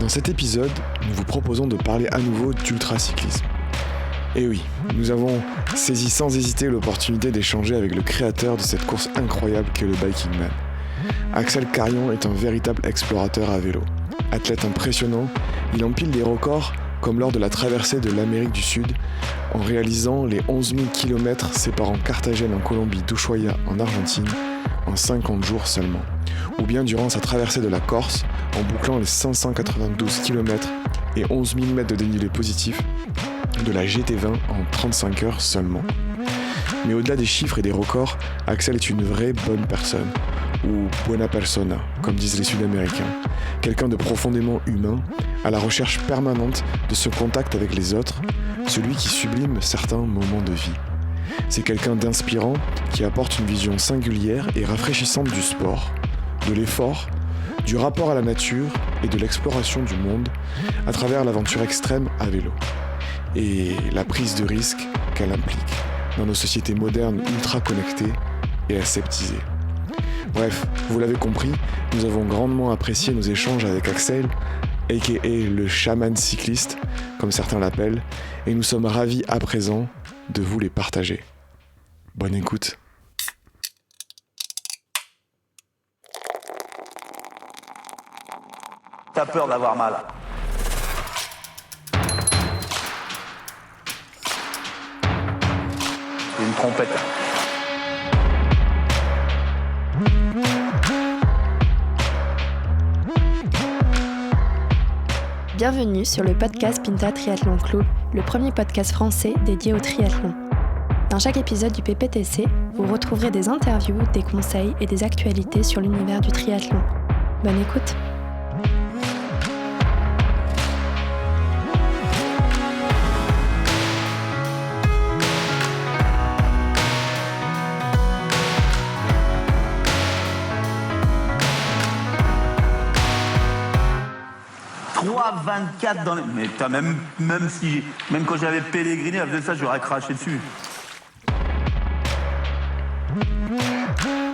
Dans cet épisode, nous vous proposons de parler à nouveau d'ultracyclisme. Et oui, nous avons saisi sans hésiter l'opportunité d'échanger avec le créateur de cette course incroyable qu'est le Biking Man. Axel Carion est un véritable explorateur à vélo. Athlète impressionnant, il empile des records comme lors de la traversée de l'Amérique du Sud, en réalisant les 11 000 km séparant Carthagène en Colombie d'Ushuaia en Argentine en 50 jours seulement. Ou bien durant sa traversée de la Corse, en bouclant les 592 km et 11 000 mètres de dénivelé positif de la GT20 en 35 heures seulement. Mais au-delà des chiffres et des records, Axel est une vraie bonne personne, ou buena persona, comme disent les Sud-Américains. Quelqu'un de profondément humain, à la recherche permanente de ce contact avec les autres, celui qui sublime certains moments de vie. C'est quelqu'un d'inspirant qui apporte une vision singulière et rafraîchissante du sport, de l'effort, du rapport à la nature et de l'exploration du monde à travers l'aventure extrême à vélo et la prise de risque qu'elle implique dans nos sociétés modernes ultra connectées et aseptisées. Bref, vous l'avez compris, nous avons grandement apprécié nos échanges avec Axel, aka le chaman cycliste, comme certains l'appellent, et nous sommes ravis à présent de vous les partager. Bonne écoute. T'as peur d'avoir mal. C'est une trompette. Bienvenue sur le podcast Pinta Triathlon Club, le premier podcast français dédié au triathlon. Dans chaque épisode du PPTC, vous retrouverez des interviews, des conseils et des actualités sur l'univers du triathlon. Bonne écoute! Trois 24 dans les... Mais putain, même quand j'avais Pellegrini, elle faisait ça, j'aurais craché dessus.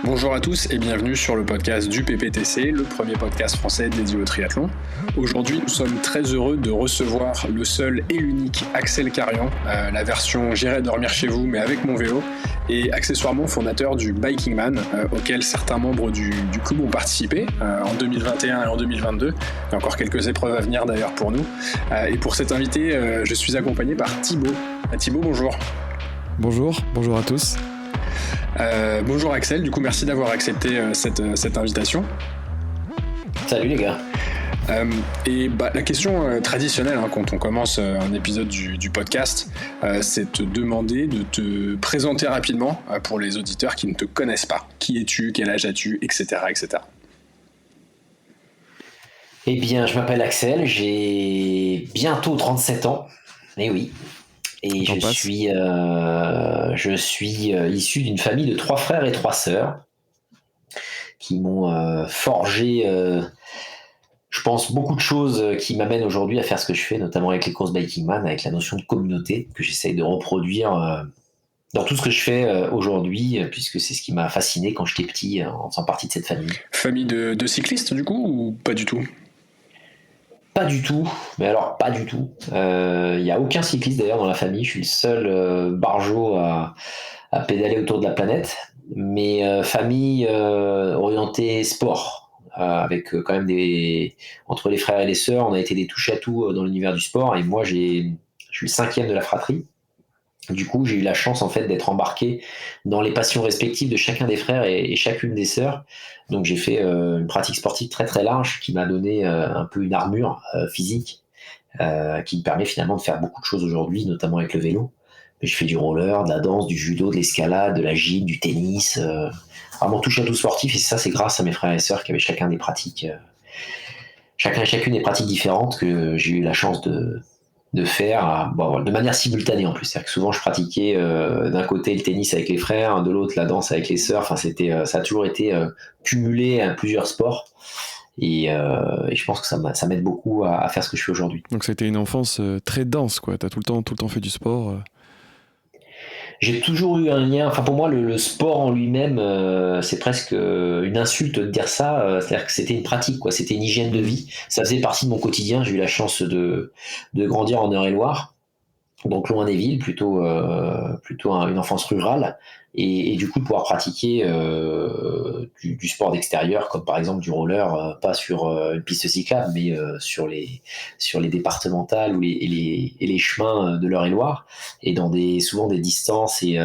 Bonjour à tous et bienvenue sur le podcast du PPTC, le premier podcast français dédié au triathlon. Aujourd'hui, nous sommes très heureux de recevoir le seul et l'unique Axel Carion, la version J'irai dormir chez vous mais avec mon vélo, et accessoirement fondateur du Biking Man, auquel certains membres du club ont participé en 2021 et en 2022. Il y a encore quelques épreuves à venir d'ailleurs pour nous. Et pour cet invité, je suis accompagné par Thibaut. Thibaut, bonjour. Bonjour à tous. Bonjour Axel, du coup merci d'avoir accepté cette invitation. Salut les gars. La question traditionnelle quand on commence un épisode du podcast, c'est de te demander de te présenter rapidement pour les auditeurs qui ne te connaissent pas. Qui es-tu, quel âge as-tu, etc. etc. Eh bien, je m'appelle Axel, j'ai bientôt 37 ans, et oui. Et je suis issu d'une famille de 3 frères et 3 sœurs qui m'ont forgé, je pense, beaucoup de choses qui m'amènent aujourd'hui à faire ce que je fais, notamment avec les courses Biking Man, avec la notion de communauté que j'essaye de reproduire dans tout ce que je fais aujourd'hui, puisque c'est ce qui m'a fasciné quand j'étais petit en faisant partie de cette famille. Famille de cyclistes du coup ou pas du tout ? Pas du tout, mais alors pas du tout. Il n'y a aucun cycliste d'ailleurs dans la famille, je suis le seul barjot à pédaler autour de la planète, mais famille orientée sport, avec quand même entre les frères et les sœurs, on a été des touche-à-tout dans l'univers du sport, et moi je suis le 5e de la fratrie. Du coup, j'ai eu la chance en fait d'être embarqué dans les passions respectives de chacun des frères et chacune des sœurs. Donc j'ai fait une pratique sportive très très large qui m'a donné un peu une armure physique qui me permet finalement de faire beaucoup de choses aujourd'hui, notamment avec le vélo. Mais je fais du roller, de la danse, du judo, de l'escalade, de la gym, du tennis, vraiment touche à tout sportif. Et ça, c'est grâce à mes frères et sœurs qui avaient chacun des pratiques, chacun et chacune des pratiques différentes que j'ai eu la chance de faire de manière simultanée en plus. C'est-à-dire que souvent je pratiquais d'un côté le tennis avec les frères, de l'autre la danse avec les sœurs. Enfin, ça a toujours été cumulé à plusieurs sports. Et je pense que ça m'aide beaucoup à faire ce que je fais aujourd'hui. Donc c'était une enfance très dense, quoi. T'as tout le temps fait du sport. J'ai toujours eu un lien. Enfin, pour moi, le sport en lui-même, c'est presque une insulte de dire ça. C'est-à-dire que c'était une pratique, quoi. C'était une hygiène de vie. Ça faisait partie de mon quotidien. J'ai eu la chance de grandir en Eure-et-Loir, donc loin des villes, plutôt une enfance rurale, et du coup de pouvoir pratiquer du sport d'extérieur, comme par exemple du roller, pas sur une piste cyclable, mais sur les départementales ou les chemins de l'Eure-et-Loir, et dans souvent des distances et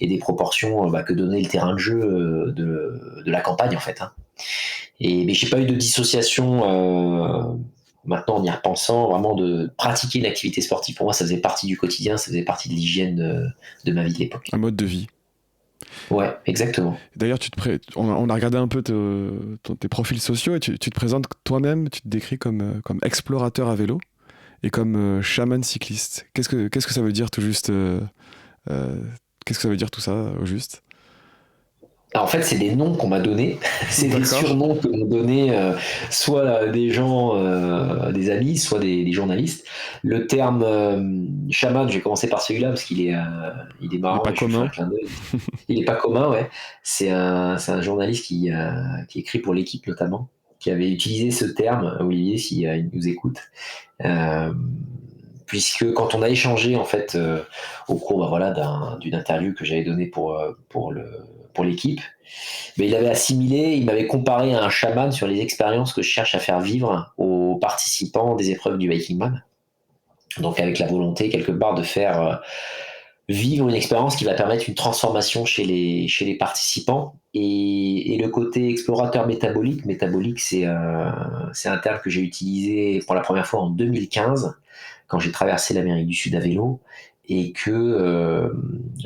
des proportions que donnait le terrain de jeu de la campagne en fait. Hein. Mais j'ai pas eu de dissociation. Maintenant, en y repensant, vraiment de pratiquer une activité sportive, pour moi, ça faisait partie du quotidien, ça faisait partie de l'hygiène de ma vie de l'époque. Un mode de vie. Ouais, exactement. D'ailleurs, on a regardé un peu tes profils sociaux et tu te présentes toi-même, tu te décris comme explorateur à vélo et comme chaman cycliste. Qu'est-ce que ça veut dire tout juste qu'est-ce que ça veut dire tout ça au juste? Alors, en fait, c'est des noms qu'on m'a donnés, c'est des surnoms que m'ont donnés soit des gens, des amis, soit des journalistes. Le terme chaman, je vais commencer par celui-là parce qu'il est marrant. Il est pas commun. Il est pas commun, ouais. C'est un journaliste qui écrit pour l'Équipe notamment, qui avait utilisé ce terme, Olivier, s'il nous écoute. Puisque quand on a échangé en fait au cours d'une interview que j'avais donnée pour l'Équipe, mais il avait assimilé, il m'avait comparé à un chaman sur les expériences que je cherche à faire vivre aux participants des épreuves du Biking Man. Donc avec la volonté quelque part de faire vivre une expérience qui va permettre une transformation chez les participants. Et le côté explorateur métabolique, c'est un terme que j'ai utilisé pour la première fois en 2015, quand j'ai traversé l'Amérique du Sud à vélo, et que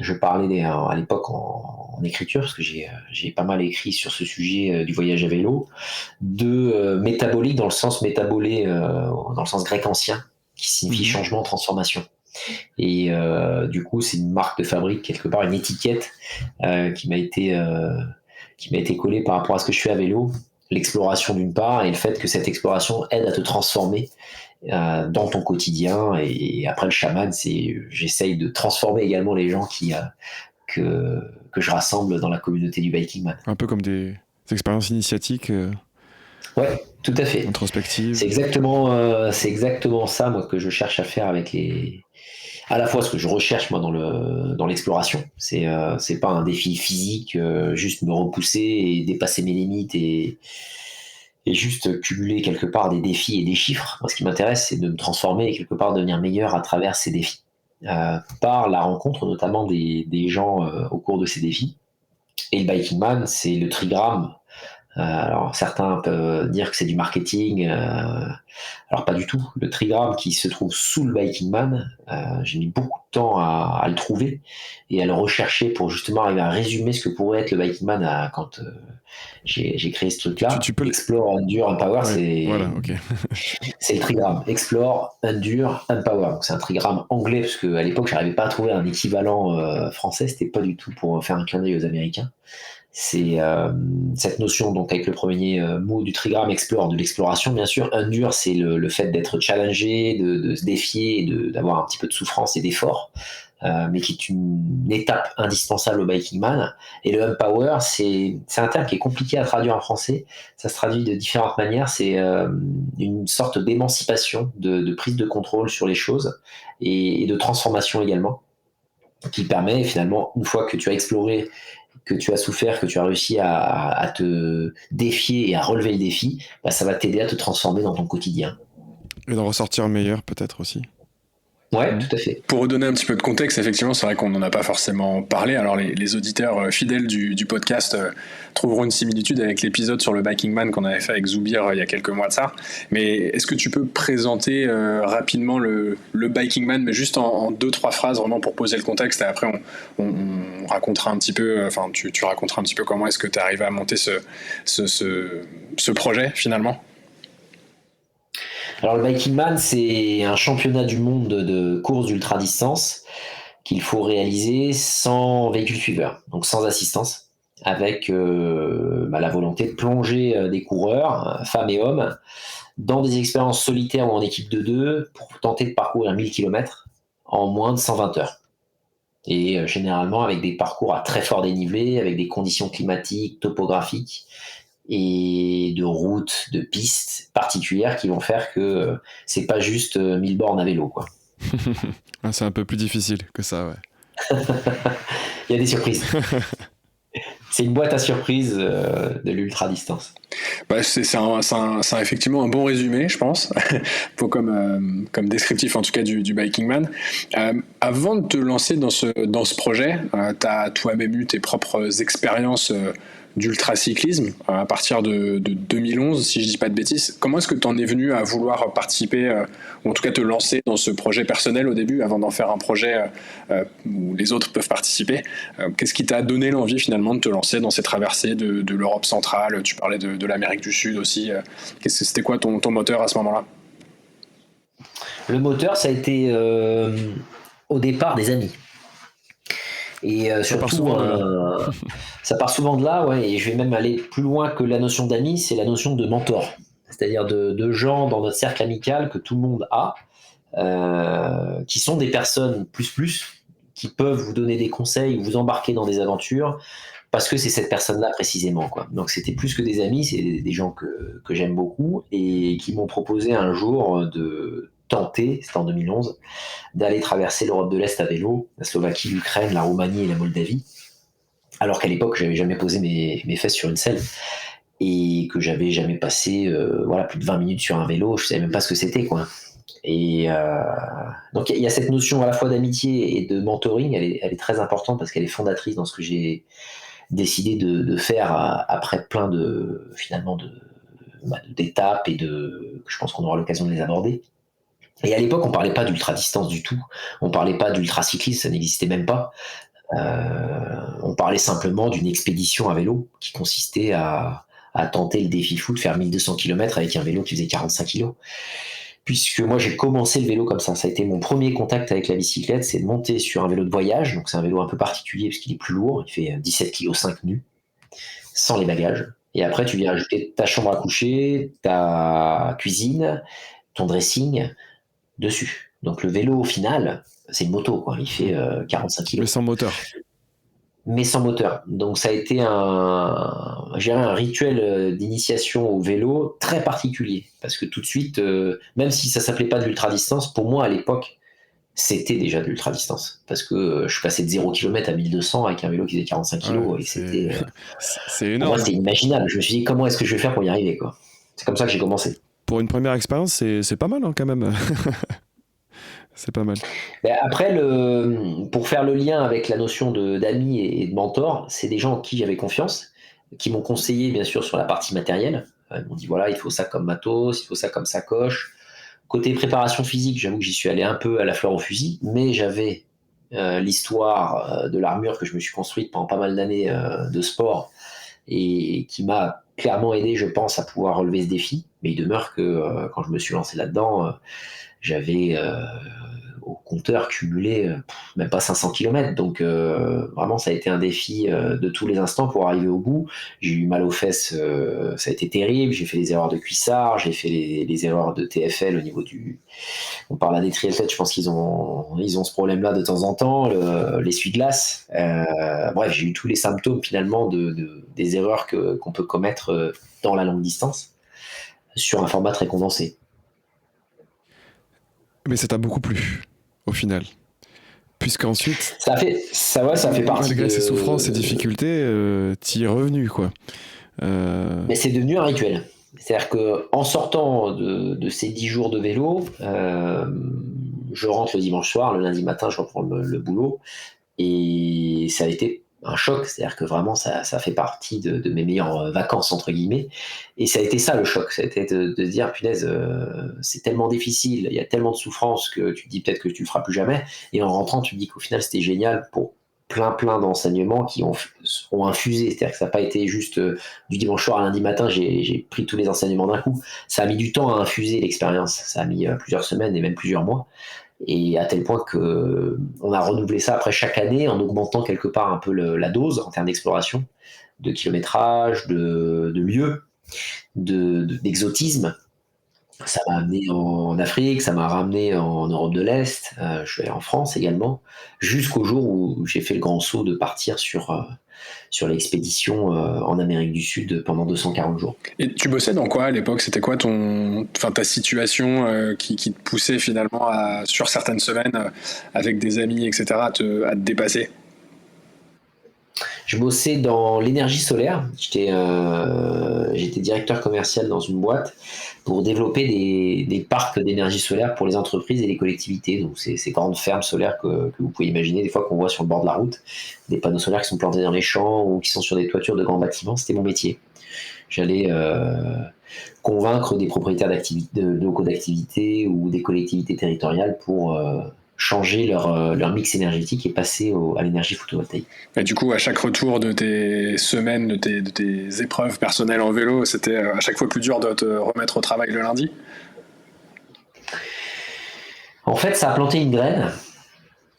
je parlais à l'époque en écriture, parce que j'ai pas mal écrit sur ce sujet du voyage à vélo, de métabolique dans le sens métabolé, dans le sens grec ancien, qui signifie changement, transformation. Et du coup, c'est une marque de fabrique, quelque part, une étiquette qui m'a été collée par rapport à ce que je fais à vélo. L'exploration d'une part, et le fait que cette exploration aide à te transformer dans ton quotidien. Et après, le chaman, j'essaye de transformer également les gens que je rassemble dans la communauté du Biking Man. Un peu comme des expériences initiatiques. Ouais, tout à fait. Introspectives. C'est exactement ça, moi, que je cherche à faire avec à la fois ce que je recherche moi dans l'exploration, c'est pas un défi physique, juste me repousser et dépasser mes limites et juste cumuler quelque part des défis et des chiffres. Moi, ce qui m'intéresse, c'est de me transformer et quelque part devenir meilleur à travers ces défis, par la rencontre notamment des gens au cours de ces défis. Et le Biking Man, c'est le trigramme. Alors certains peuvent dire que c'est du marketing, alors pas du tout. Le trigramme qui se trouve sous le Biking Man, j'ai mis beaucoup de temps à le trouver et à le rechercher pour justement arriver à résumer ce que pourrait être le Biking Man quand j'ai créé ce truc-là. Tu peux Explore, Endure, Empower, ouais, c'est le trigramme. Explore, Endure, Empower. Donc c'est un trigramme anglais parce qu'à l'époque j'arrivais pas à trouver un équivalent français. C'était pas du tout pour faire un clin d'œil aux Américains. C'est cette notion, donc avec le premier mot du trigramme, explore, de l'exploration bien sûr. Endure, c'est le fait d'être challengé, de se défier, d'avoir un petit peu de souffrance et d'effort, mais qui est une étape indispensable au Biking Man. Et le Empower, c'est un terme qui est compliqué à traduire en français. Ça se traduit de différentes manières. C'est une sorte d'émancipation, de prise de contrôle sur les choses et de transformation également, qui permet finalement, une fois que tu as exploré, que tu as souffert, que tu as réussi à te défier et à relever le défi, ça va t'aider à te transformer dans ton quotidien. Et d'en ressortir meilleur peut-être aussi. Ouais, tout à fait. Pour redonner un petit peu de contexte, effectivement, c'est vrai qu'on n'en a pas forcément parlé. Alors, les auditeurs fidèles du podcast trouveront une similitude avec l'épisode sur le Biking Man qu'on avait fait avec Zoubir il y a quelques mois de ça. Mais est-ce que tu peux présenter rapidement le Biking Man, mais juste en 2-3 phrases, vraiment pour poser le contexte, et après on racontera un petit peu, enfin tu raconteras un petit peu comment est-ce que tu es arrivé à monter ce projet finalement. Alors le Biking Man, c'est un championnat du monde de course d'ultra-distance qu'il faut réaliser sans véhicule suiveur, donc sans assistance, avec la volonté de plonger des coureurs, femmes et hommes, dans des expériences solitaires ou en équipe de 2 pour tenter de parcourir 1000 km en moins de 120 heures. Et généralement avec des parcours à très fort dénivelé, avec des conditions climatiques, topographiques et de routes, de pistes particulières qui vont faire que c'est pas juste 1000 bornes à vélo, quoi. C'est un peu plus difficile que ça, ouais. Il y a des surprises. C'est une boîte à surprises de l'ultra-distance. C'est effectivement un bon résumé, je pense, comme descriptif en tout cas du Biking Man. Avant de te lancer dans ce projet, tu as toi-même eu tes propres expériences d'ultracyclisme à partir de 2011, si je dis pas de bêtises. Comment est-ce que tu en es venu à vouloir participer, ou en tout cas te lancer dans ce projet personnel au début, avant d'en faire un projet où les autres peuvent participer? Qu'est-ce qui t'a donné l'envie finalement de te lancer dans ces traversées de l'Europe centrale? Tu parlais de l'Amérique du Sud aussi. C'était quoi ton moteur à ce moment-là? Le moteur, ça a été au départ des amis. Et surtout, ça part souvent de là, ouais, et je vais même aller plus loin que la notion d'amis, c'est la notion de mentor. C'est-à-dire de gens dans notre cercle amical que tout le monde a, qui sont des personnes plus, qui peuvent vous donner des conseils ou vous embarquer dans des aventures, parce que c'est cette personne-là précisément, quoi. Donc c'était plus que des amis, c'est des gens que j'aime beaucoup et qui m'ont proposé un jour de tenter, c'était en 2011, d'aller traverser l'Europe de l'Est à vélo, la Slovaquie, l'Ukraine, la Roumanie et la Moldavie, alors qu'à l'époque, j'avais jamais posé mes fesses sur une selle et que j'avais jamais passé plus de 20 minutes sur un vélo, je savais même pas ce que c'était, quoi. Et donc il y a cette notion à la fois d'amitié et de mentoring, elle est très importante parce qu'elle est fondatrice dans ce que j'ai décidé de faire après plein d'étapes et je pense qu'on aura l'occasion de les aborder. Et à l'époque, on parlait pas d'ultra-distance du tout. On parlait pas d'ultra-cyclisme, ça n'existait même pas. On parlait simplement d'une expédition à vélo qui consistait à tenter le défi fou de faire 1200 km avec un vélo qui faisait 45 kg. Puisque moi, j'ai commencé le vélo comme ça. Ça a été mon premier contact avec la bicyclette, c'est de monter sur un vélo de voyage. Donc, c'est un vélo un peu particulier parce qu'il est plus lourd. Il fait 17,5 kg nus, sans les bagages. Et après, tu viens ajouter ta chambre à coucher, ta cuisine, ton dressing dessus. Donc le vélo au final, c'est une moto, quoi. Il fait 45 kg. Mais sans moteur. Mais sans moteur. Donc ça a été un rituel d'initiation au vélo très particulier. Parce que tout de suite, même si ça s'appelait pas de l'ultra-distance, pour moi à l'époque, c'était déjà de l'ultra-distance. Parce que je suis passé de 0 km à 1200 avec un vélo qui faisait 45 kg. Ouais, et c'était... c'est énorme. Pour moi, c'était inimaginable. Je me suis dit, comment est-ce que je vais faire pour y arriver, quoi. C'est comme ça que j'ai commencé. Pour une première expérience, c'est pas mal, hein, quand même. C'est pas mal. Après, pour faire le lien avec la notion d'amis et de mentor, c'est des gens en qui j'avais confiance, qui m'ont conseillé bien sûr sur la partie matérielle. Ils m'ont dit voilà, il faut ça comme matos, il faut ça comme sacoche. Côté préparation physique, j'avoue que j'y suis allé un peu à la fleur au fusil, mais j'avais l'histoire de l'armure que je me suis construite pendant pas mal d'années de sport et qui m'a clairement aidé, je pense, à pouvoir relever ce défi. Mais il demeure que quand je me suis lancé là-dedans, j'avais au compteur cumulé même pas 500 km. Donc vraiment, ça a été un défi de tous les instants pour arriver au bout. J'ai eu mal aux fesses, ça a été terrible. J'ai fait des erreurs de cuissard, j'ai fait les erreurs de TFL au niveau du... On parle à des triathlètes, je pense qu'ils ont ce problème-là de temps en temps, l'essuie-glace. Bref, j'ai eu tous les symptômes finalement des erreurs qu'on peut commettre dans la longue distance sur un format très condensé. Mais ça t'a beaucoup plu, au final. Puisqu'ensuite... Ça fait partie malgré ces souffrances et difficultés, t'y es revenu, quoi. Mais c'est devenu un rituel. C'est-à-dire qu'en sortant de ces 10 jours de vélo, je rentre le dimanche soir, le lundi matin, je reprends le boulot. Et ça a été un choc, c'est-à-dire que vraiment ça fait partie de mes meilleures vacances entre guillemets, et ça a été ça le choc, ça a été de se dire punaise, c'est tellement difficile, il y a tellement de souffrance que tu te dis peut-être que tu le feras plus jamais, et en rentrant tu te dis qu'au final c'était génial pour plein d'enseignements qui ont infusé, c'est-à-dire que ça n'a pas été juste du dimanche soir à lundi matin, j'ai pris tous les enseignements d'un coup, ça a mis du temps à infuser l'expérience, ça a mis plusieurs semaines et même plusieurs mois. Et à tel point qu'on a renouvelé ça après chaque année en augmentant quelque part un peu la dose en termes d'exploration, de kilométrage, de lieux, d'exotisme. Ça m'a amené en Afrique, ça m'a ramené en Europe de l'Est, je suis allé en France également, jusqu'au jour où j'ai fait le grand saut de partir sur l'expédition en Amérique du Sud pendant 240 jours. Et tu bossais dans quoi à l'époque? C'était quoi ta situation qui te poussait finalement sur certaines semaines avec des amis, etc., à te dépasser? Je bossais dans l'énergie solaire. J'étais directeur commercial dans une boîte pour développer des parcs d'énergie solaire pour les entreprises et les collectivités. Donc, ces grandes fermes solaires que vous pouvez imaginer, des fois qu'on voit sur le bord de la route, des panneaux solaires qui sont plantés dans les champs ou qui sont sur des toitures de grands bâtiments. C'était mon métier. J'allais convaincre des propriétaires de locaux d'activité ou des collectivités territoriales pour changer leur mix énergétique et passer à l'énergie photovoltaïque. Et du coup, à chaque retour de tes semaines, de tes épreuves personnelles en vélo, c'était à chaque fois plus dur de te remettre au travail le lundi? En fait, ça a planté une graine.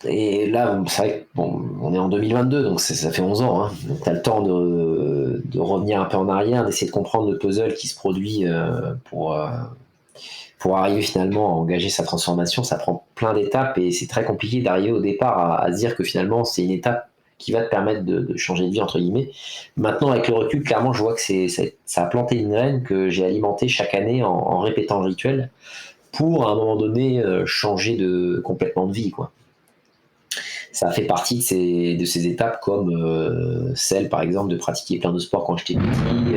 Et là, c'est vrai on est en 2022, donc ça fait 11 ans. Hein. Donc, tu as le temps de revenir un peu en arrière, d'essayer de comprendre le puzzle qui se produit pour arriver finalement à engager sa transformation. Ça prend plein d'étapes et c'est très compliqué d'arriver au départ à se dire que finalement, c'est une étape qui va te permettre de changer de vie, entre guillemets. Maintenant, avec le recul, clairement, je vois que ça a planté une graine que j'ai alimentée chaque année en répétant le rituel pour, à un moment donné, changer complètement de vie, quoi. Ça fait partie de ces étapes comme celle, par exemple, de pratiquer plein de sports quand j'étais petit,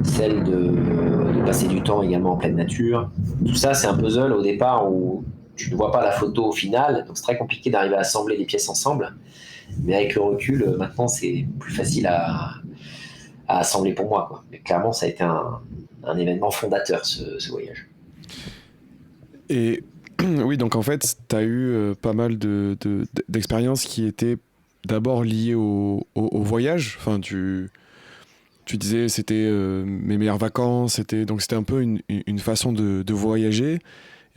celle de passer du temps également en pleine nature. Tout ça, c'est un puzzle au départ où tu ne vois pas la photo au final, donc c'est très compliqué d'arriver à assembler les pièces ensemble. Mais avec le recul, maintenant, c'est plus facile à assembler pour moi, quoi. Mais clairement, ça a été un événement fondateur, ce voyage. Et oui, donc en fait, tu as eu pas mal d'expériences qui étaient d'abord liées au voyage. Enfin, tu disais c'était mes meilleures vacances, donc c'était un peu une façon de voyager.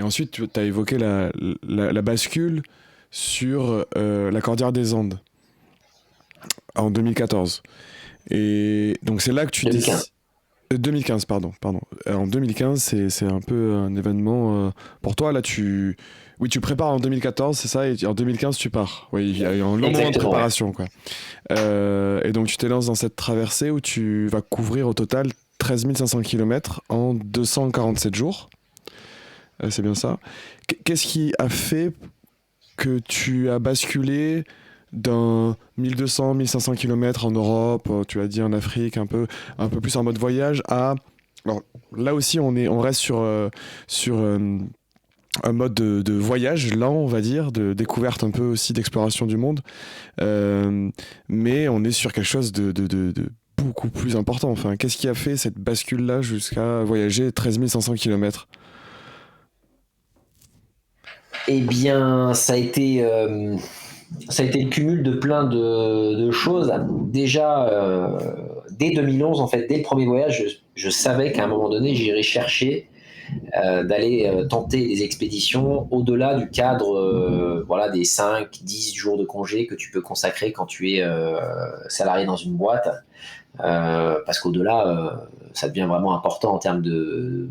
Et ensuite, tu as évoqué la bascule sur la Cordillère des Andes en 2014. Et donc c'est là que tu dis 2015, pardon. En 2015, c'est un peu un événement pour toi. Là, tu prépares en 2014, c'est ça, et en 2015, tu pars. Oui, il y a eu un long moment de préparation, quoi. Et donc, tu t'élances dans cette traversée où tu vas couvrir au total 13 500 km en 247 jours. C'est bien ça. Qu'est-ce qui a fait que tu as basculé d'un 1200, 1500 km en Europe, tu as dit en Afrique, un peu plus en mode voyage, alors là aussi on reste sur un mode de voyage lent, on va dire, de découverte un peu aussi, d'exploration du monde, mais on est sur quelque chose de beaucoup plus important. Enfin, qu'est-ce qui a fait cette bascule-là jusqu'à voyager 13 500 km? Eh bien, ça a été le cumul de plein de choses. Déjà, dès 2011, en fait, dès le premier voyage, je savais qu'à un moment donné, j'irais chercher d'aller tenter des expéditions au-delà du cadre des 5-10 jours de congé que tu peux consacrer quand tu es salarié dans une boîte. Parce qu'au-delà, ça devient vraiment important en termes de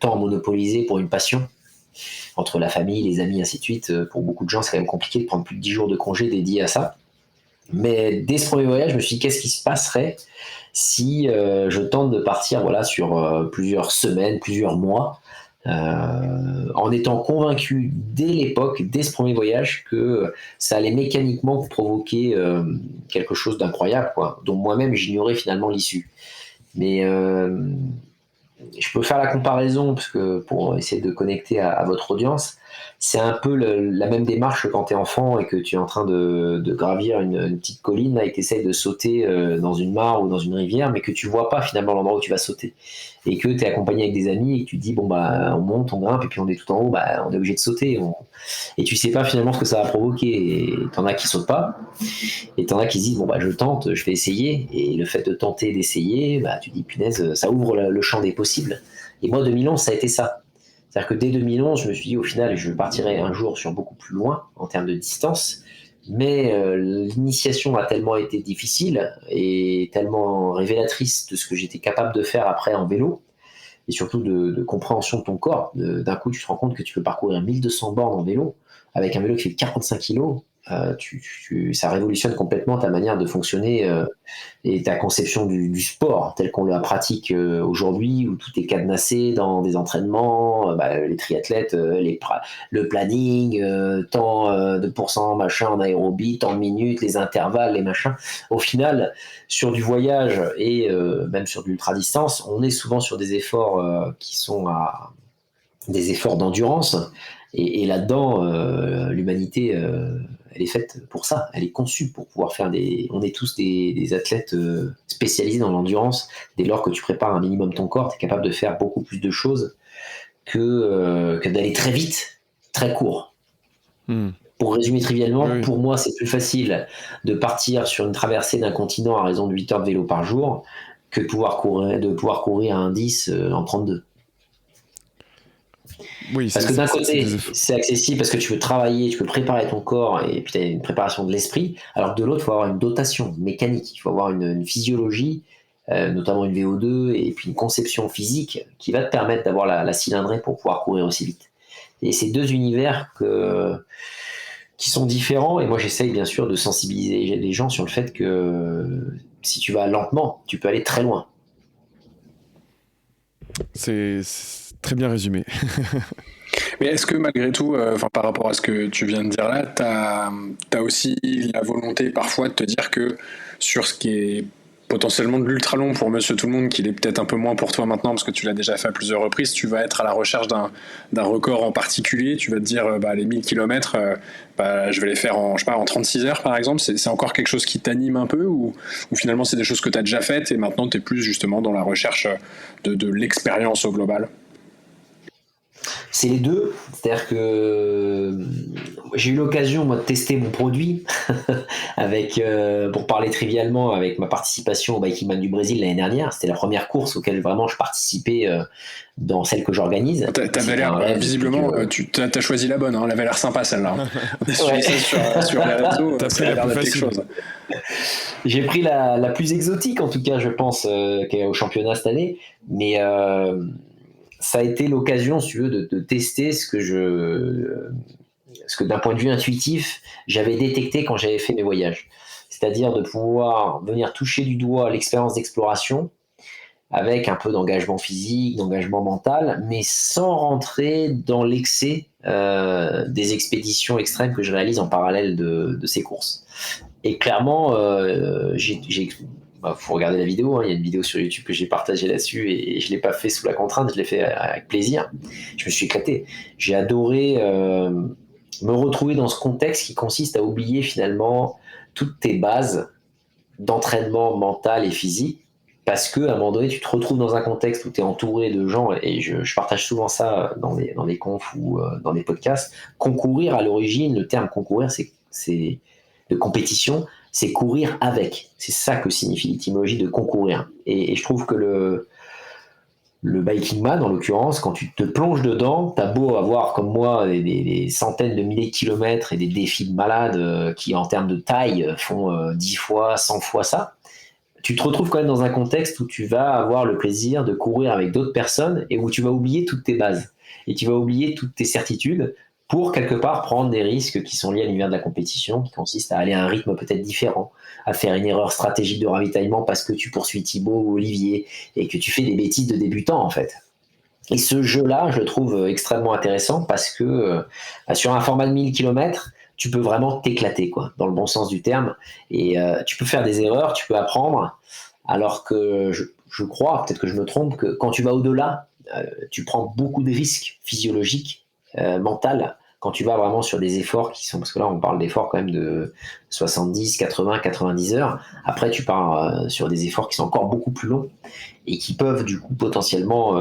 temps monopolisé pour une passion. Entre la famille, les amis, ainsi de suite, pour beaucoup de gens, c'est quand même compliqué de prendre plus de 10 jours de congé dédiés à ça. Mais dès ce premier voyage, je me suis dit, qu'est-ce qui se passerait si je tente de partir sur plusieurs semaines, plusieurs mois, en étant convaincu dès l'époque, dès ce premier voyage, que ça allait mécaniquement provoquer quelque chose d'incroyable, quoi, dont moi-même j'ignorais finalement l'issue. Mais je peux faire la comparaison parce que pour essayer de connecter à votre audience, c'est un peu la même démarche que quand tu es enfant et que tu es en train de gravir une petite colline là, et que tu essaies de sauter dans une mare ou dans une rivière, mais que tu vois pas finalement l'endroit où tu vas sauter. Et que tu es accompagné avec des amis et que tu te dis, on monte, on grimpe et puis on est tout en haut, on est obligé de sauter. Et tu sais pas finalement ce que ça va provoquer. Et t'en as qui sautent pas. Et t'en as qui se disent, je tente, je vais essayer. Et le fait de tenter, d'essayer, tu dis, punaise, ça ouvre le champ des possibles. Et moi, 2011, ça a été ça. C'est-à-dire que dès 2011, je me suis dit, au final, je partirai un jour sur beaucoup plus loin en termes de distance. Mais l'initiation a tellement été difficile et tellement révélatrice de ce que j'étais capable de faire après en vélo et surtout de compréhension de ton corps. D'un coup, tu te rends compte que tu peux parcourir 1200 bornes en vélo, avec un vélo qui fait 45 kilos. Ça révolutionne complètement ta manière de fonctionner et ta conception du sport tel qu'on le pratique aujourd'hui, où tout est cadenassé dans des entraînements, les triathlètes, le planning, tant de pourcents machin en aérobie, tant de minutes, les intervalles, les machins. Au final, sur du voyage et même sur de l'ultra-distance, on est souvent sur des efforts qui sont des efforts d'endurance. Et là-dedans, l'humanité, elle est faite pour ça. Elle est conçue pour pouvoir faire On est tous des athlètes spécialisés dans l'endurance. Dès lors que tu prépares un minimum ton corps, tu es capable de faire beaucoup plus de choses que d'aller très vite, très court. Pour résumer trivialement, pour moi, c'est plus facile de partir sur une traversée d'un continent à raison de 8 heures de vélo par jour que de pouvoir courir à un 10 en 32. Oui, parce que d'un côté, c'est accessible parce que tu peux travailler, tu peux préparer ton corps et puis tu as une préparation de l'esprit, alors que de l'autre, il faut avoir une dotation mécanique, il faut avoir une physiologie, notamment une VO2 et puis une conception physique qui va te permettre d'avoir la cylindrée pour pouvoir courir aussi vite. Et c'est deux univers qui sont différents, et moi j'essaye bien sûr de sensibiliser les gens sur le fait que si tu vas lentement, tu peux aller très loin. C'est très bien résumé. Mais est-ce que malgré tout, par rapport à ce que tu viens de dire là, t'as aussi la volonté parfois de te dire que sur ce qui est potentiellement de l'ultra long pour Monsieur Tout-le-Monde, qu'il est peut-être un peu moins pour toi maintenant parce que tu l'as déjà fait à plusieurs reprises, tu vas être à la recherche d'un record en particulier, tu vas te dire les 1000 km, je vais les faire en 36 heures par exemple, c'est encore quelque chose qui t'anime un peu ou finalement c'est des choses que tu as déjà faites et maintenant tu es plus justement dans la recherche de l'expérience au global? C'est les deux, c'est-à-dire que j'ai eu l'occasion moi de tester mon produit avec, pour parler trivialement, avec ma participation au Biking Man du Brésil l'année dernière. C'était la première course auquel vraiment je participais dans celle que j'organise. T'avais l'air, visiblement, t'as choisi la bonne, hein, elle avait l'air sympa celle-là. Ouais. sur les réseaux, t'as pris la plus facile. Chose. J'ai pris la plus exotique en tout cas, je pense, qui est au championnat cette année, mais ça a été l'occasion, si tu veux, de tester ce que d'un point de vue intuitif, j'avais détecté quand j'avais fait mes voyages. C'est-à-dire de pouvoir venir toucher du doigt l'expérience d'exploration avec un peu d'engagement physique, d'engagement mental, mais sans rentrer dans l'excès des expéditions extrêmes que je réalise en parallèle de ces courses. Et clairement, faut regarder la vidéo, hein. Il y a une vidéo sur YouTube que j'ai partagée là-dessus et je ne l'ai pas fait sous la contrainte, je l'ai fait avec plaisir. Je me suis éclaté. J'ai adoré me retrouver dans ce contexte qui consiste à oublier finalement toutes tes bases d'entraînement mental et physique parce qu'à un moment donné, tu te retrouves dans un contexte où tu es entouré de gens, et je partage souvent ça dans les confs ou dans les podcasts. Concourir, à l'origine, le terme concourir, c'est de compétition, c'est courir avec. C'est ça que signifie l'étymologie de concourir. Et je trouve que le Biking Man, en l'occurrence, quand tu te plonges dedans, t'as beau avoir, comme moi, des centaines de milliers de kilomètres et des défis de malades qui, en termes de taille, font 10 fois, 100 fois ça, tu te retrouves quand même dans un contexte où tu vas avoir le plaisir de courir avec d'autres personnes et où tu vas oublier toutes tes bases. Et tu vas oublier toutes tes certitudes pour quelque part prendre des risques qui sont liés à l'univers de la compétition, qui consiste à aller à un rythme peut-être différent, à faire une erreur stratégique de ravitaillement parce que tu poursuis Thibaut ou Olivier et que tu fais des bêtises de débutant en fait. Et ce jeu-là, je le trouve extrêmement intéressant parce que sur un format de 1000 km, tu peux vraiment t'éclater, quoi, dans le bon sens du terme. Et tu peux faire des erreurs, tu peux apprendre, alors que je crois, peut-être que je me trompe, que quand tu vas au-delà, tu prends beaucoup de risques physiologiques, mentaux, quand tu vas vraiment sur des efforts qui sont, parce que là on parle d'efforts quand même de 70, 80, 90 heures, après tu pars sur des efforts qui sont encore beaucoup plus longs et qui peuvent du coup potentiellement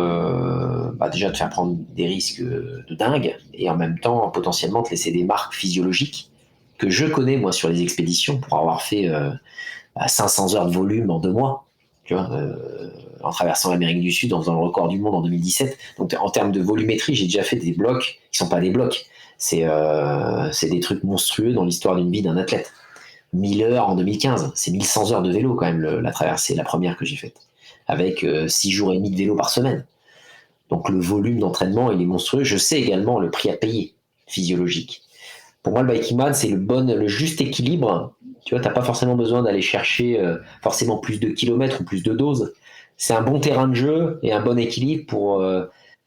déjà te faire prendre des risques de dingue et en même temps potentiellement te laisser des marques physiologiques que je connais moi sur les expéditions pour avoir fait 500 heures de volume en 2 mois, tu vois, en traversant l'Amérique du Sud, en faisant le record du monde en 2017. Donc en termes de volumétrie, j'ai déjà fait des blocs qui sont pas des blocs. C'est des trucs monstrueux dans l'histoire d'une vie d'un athlète. 1000 heures en 2015, c'est 1100 heures de vélo quand même la traversée, la première que j'ai faite, avec 6 jours et demi de vélo par semaine. Donc le volume d'entraînement, il est monstrueux. Je sais également le prix à payer physiologique. Pour moi, le Biking Man, c'est le juste équilibre. Tu vois, tu n'as pas forcément besoin d'aller chercher forcément plus de kilomètres ou plus de doses. C'est un bon terrain de jeu et un bon équilibre pour